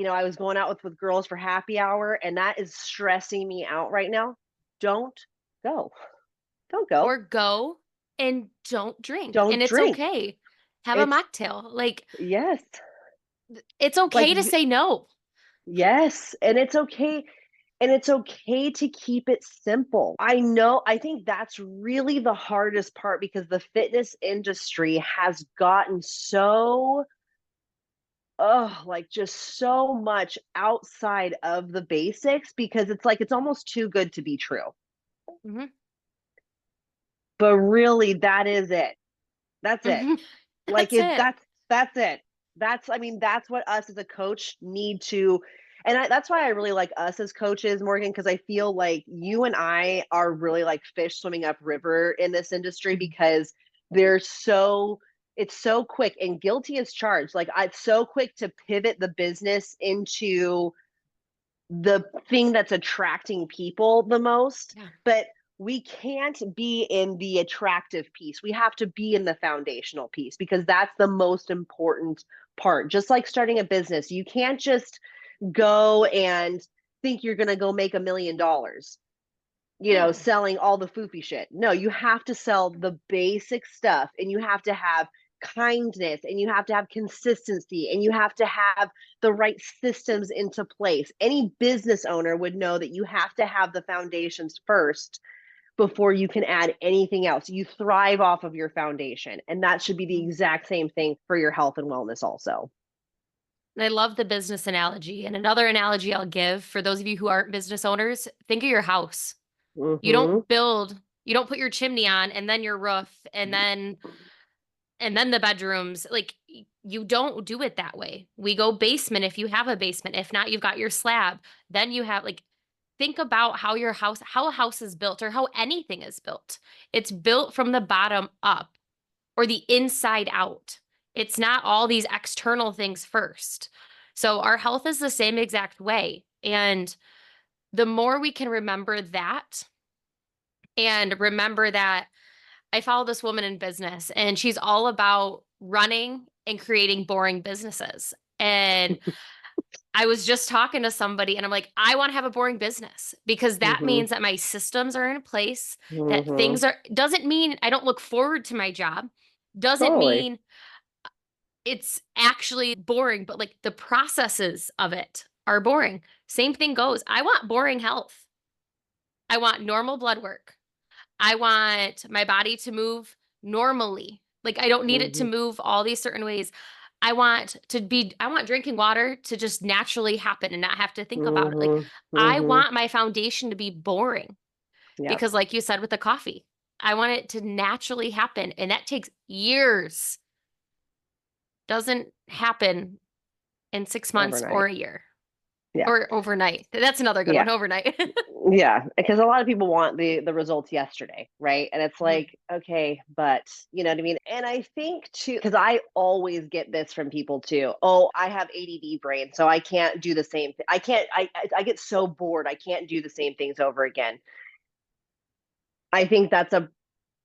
I was going out with girls for happy hour, and that is stressing me out right now. Don't go. Don't go.
Or go and don't drink, and
Don't
it's
drink.
okay. Have a
It's
mocktail. Like,
yes.
it's
Like
okay to say no.
yes, and it's okay. And it's okay to keep it simple. I think that's really the hardest part because the fitness industry has gotten so, oh, like just so much outside of the basics because it's like it's almost too good to be true.
Mhm.
But really, that is it. That's it.
Mhm.
Like
That's
it
it.
that's it. I mean, that's what us as a coach need to, and that's why I really like us as coaches, Morgan, because I feel like you and I are really like fish swimming upriver in this industry because they're so it's so quick and guilty as charged. Like it's so quick to pivot the business into the thing that's attracting people the most,
Yeah.
but we can't be in the attractive piece. We have to be in the foundational piece because that's the most important part. Just like starting a business, you can't just go and think you're going to go make $1 million,
No.
selling all the foofy shit. No, you have to sell the basic stuff and you have to have kindness and you have to have consistency and you have to have the right systems into place. Any business owner would know that you have to have the foundations first before you can add anything else. You thrive off of your foundation, and that should be the
Mhm.
exact same thing for your health and wellness also.
And I love the business analogy. And another analogy I'll give for those of you who aren't business owners, think of your house. You
Mhm.
don't build, you don't put your chimney on and then your roof and then the bedrooms. Like, you don't do it that way. We go basement if you have a basement. If not, you've got your slab. Then you have, like, think about how a house is built or how anything is built. It's built from the bottom up or the inside out. It's not all these external things first. So our health is the same exact way. And the more we can remember that, and remember that I follow this woman in business and she's all about running and creating boring businesses. And I was just talking to somebody and I'm like, I want to have a boring business because that
Mhm.
means that my systems are in place, that
Mhm.
things are, doesn't mean I don't look forward to my job, doesn't
Totally.
mean it's actually boring, but like the processes of it are boring. Same thing goes. I want boring health. I want normal blood work. I want my body to move normally. Like, I don't need it to
Mhm.
move all these certain ways. I want drinking water to just naturally happen and not have to think about it. Like,
Mhm.
I
Mhm.
want my foundation to be boring
Yep.
because, like you said with the coffee, I want it to naturally happen. And that takes years, doesn't happen in 6 months or
Overnight.
a year
Yeah.
or overnight. That's another good
Yeah.
one, overnight.
Yeah, because a lot of people want the results yesterday, right? And it's
Mhm.
like, okay, but you know what I mean? And I think too, because I always get this from people too. Oh, I have ADD brain, so I can't do the same thing. I can't. I get so bored. I can't do the same things over again. I think that's a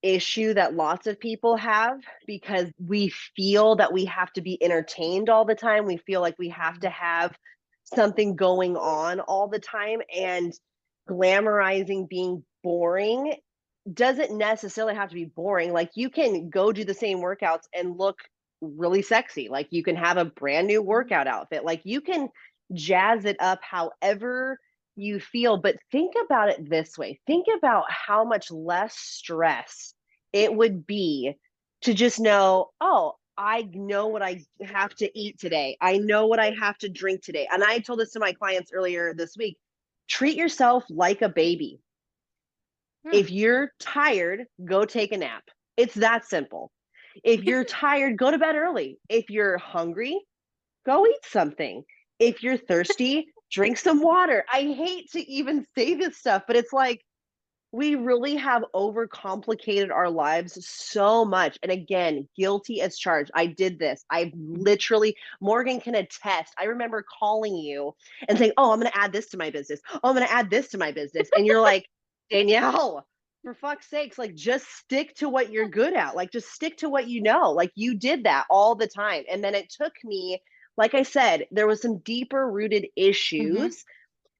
issue that lots of people have because we feel that we have to be entertained all the time. We feel like we have to have something going on all the time, and glamorizing being boring doesn't necessarily have to be boring. Like you can go do the same workouts and look really sexy. Like you can have a brand new
Mhm.
workout outfit. Like you can jazz it up however you feel. But think about it this way, think about how much less stress it would be to just know, oh, I know what I have to eat today. I know what I have to drink today. And I told this to my clients earlier this week, treat yourself like a baby.
Hmm.
If you're tired, go take a nap. It's that simple. If you're tired, go to bed early. If you're hungry, go eat something. If you're thirsty, drink some water. I hate to even say this stuff, but it's like we really have overcomplicated our lives so much. And again, guilty as charged. I did this. I literally, Morgan can attest. I remember calling you and saying, oh, I'm going to add this to my business. Oh, I'm going to add this to my business. And you're like, Danielle, for fuck's sakes, like just stick to what you're good at. Like just stick to what you know. Like you did that all the time. And then it took me like I said, there was some deeper rooted
Mhm.
issues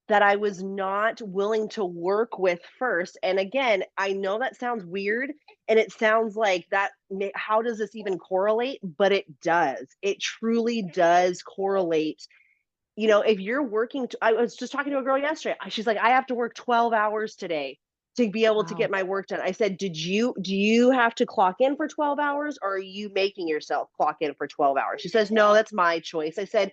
that I was not willing to work with first. And again, I know that sounds weird and it sounds like that how does this even correlate? But it does. It truly does correlate. If you're working, I was just talking to a girl yesterday. She's like, I have to work 12 hours today to be able to get
Wow.
my work done. I said, do you have to clock in for 12 hours or are you making yourself clock in for 12 hours? She says, no, that's my choice. I said,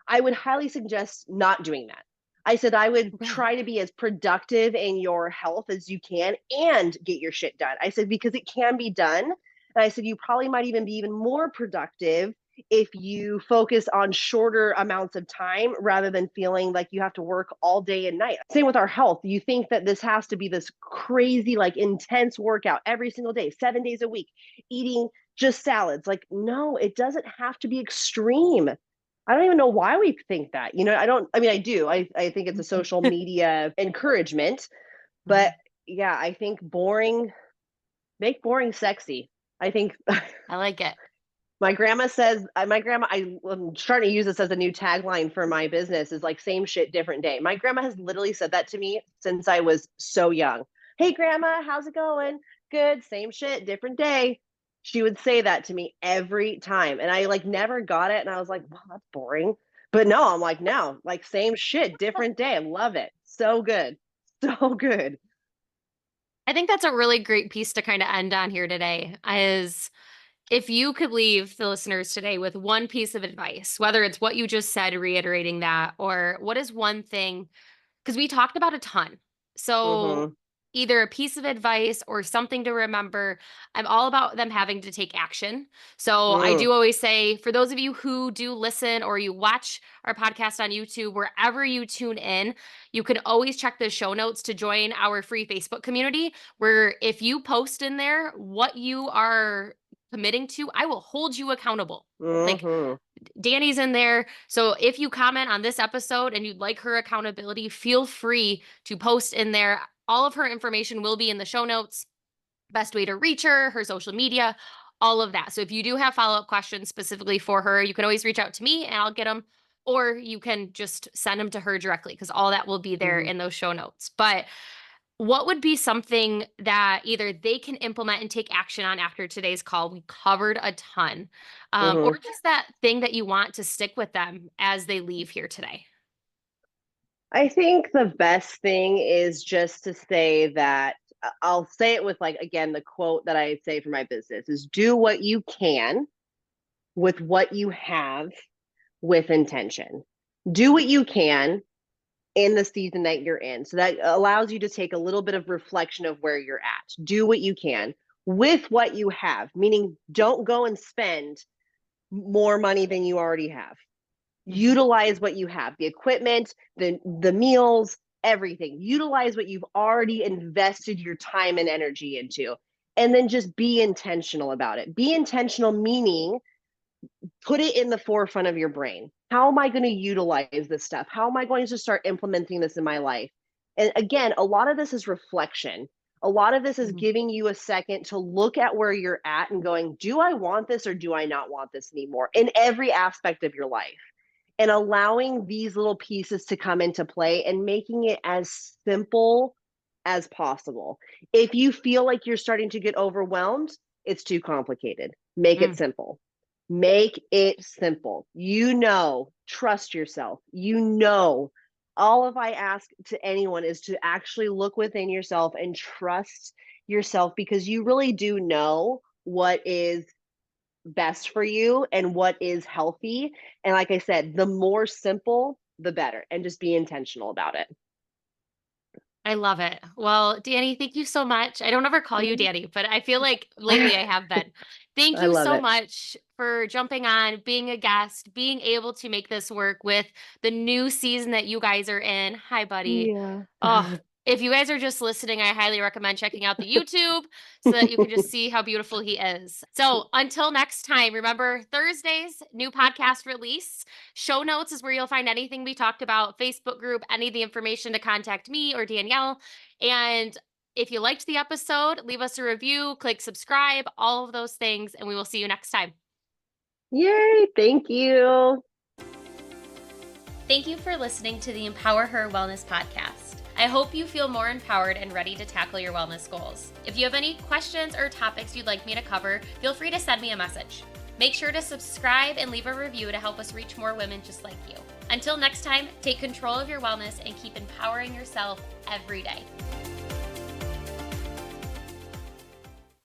I would highly suggest not doing that. I said I would
Really?
try to be as productive in your health as you can and get your shit done. I said, because it can be done. And I said, you probably might even be even more productive if you focus on shorter amounts of time rather than feeling like you have to work all day and night. Same with our health. You think that this has to be this crazy, like intense workout every single day, 7 days a week, eating just salads. Like, no, it doesn't have to be extreme. I don't even know why we think that. I don't, I mean, I do. I think it's a social media encouragement, but
Mhm.
yeah, I think make boring sexy. I think
I like it.
my grandma says, my grandma, I'm starting to use this as a new tagline for my business is like same shit, different day. My grandma has literally said that to me since I was so young. Hey, grandma, how's it going? Good, same shit, different day. She would say that to me every time. And I like never got it. And I was like, well, that's boring. But no, I'm like, no, like same shit, different day. I love it. So good. So good.
I think that's a really great piece to kind of end on here today is if you could leave the listeners today with one piece of advice, whether it's what you just said, reiterating that, or what is one thing, because we talked about a ton. So
Mm-hmm.
either a piece of advice or something to remember. I'm all about them having to take action. So I
Mm,
do always say, for those of you who do listen or you watch our podcast on YouTube, wherever you tune in, you can always check the show notes to join our free Facebook community. Where if you post in there what you are committing to, I will hold you accountable. Like
mm-hmm.
Danny's in there. So if you comment on this episode and you'd like her accountability, feel free to post in there. All of her information will be in the show notes. Best way to reach her, her social media, all of that. So if you do have follow up questions specifically for her, you can always reach out to me and I'll get them. Or you can just send them to her directly because all that will be there
Mm-hmm.
in those show notes. But what would be something that either they can implement and take action on after today's call? We covered a ton. Or
Mm-hmm.
just that thing that you want to stick with them as they leave here today.
I think the best thing is just to say that I'll say it with like again the quote that I say for my business is do what you can with what you have with intention. Do what you can in the season that you're in. So that allows you to take a little bit of reflection of where you're at. Do what you can with what you have, meaning don't go and spend more money than you already have.
Mhm.
Utilize what you have, the equipment, the meals, everything. Utilize what you've already invested your time and energy into, and then just be intentional about it. Be intentional meaning put it in the forefront of your brain. How am I going to utilize this stuff? How am I going to start implementing this in my life? And again, a lot of this is reflection. A lot of this is
Mhm.
giving you a second to look at where you're at and going, do I want this or do I not want this anymore in every aspect of your life? And allowing these little pieces to come into play and making it as simple as possible. If you feel like you're starting to get overwhelmed, it's too complicated. Make it
Mm.
simple. Make it simple. Trust yourself. All of I ask to anyone is to actually look within yourself and trust yourself because you really do know what is best for you and what is healthy. And like I said, the more simple, the better. And just be intentional about it.
I love it. Well, Danny, thank you so much. I don't ever call you
Mhm.
Danny, but I feel like lately I have been. Thank
I
you
love
so
it.
much for jumping on, being a guest, being able to make this work with the new season that you guys are in. Hi, buddy.
Yeah.
Oh, if you guys are just listening, I highly recommend checking out the YouTube so that you can just see how beautiful he is. So until next time, remember Thursdays, new podcast release. Show notes is where you'll find anything we talked about, Facebook group, any of the information to contact me or Danielle. And if you liked the episode, leave us a review, click subscribe, all of those things, and we will see you next time.
Yay. Thank you.
Thank you for listening to the Empower Her Wellness Podcast. I hope you feel more empowered and ready to tackle your wellness goals. If you have any questions or topics you'd like me to cover, feel free to send me a message. Make sure to subscribe and leave a review to help us reach more women just like you. Until next time, take control of your wellness and keep empowering yourself every day.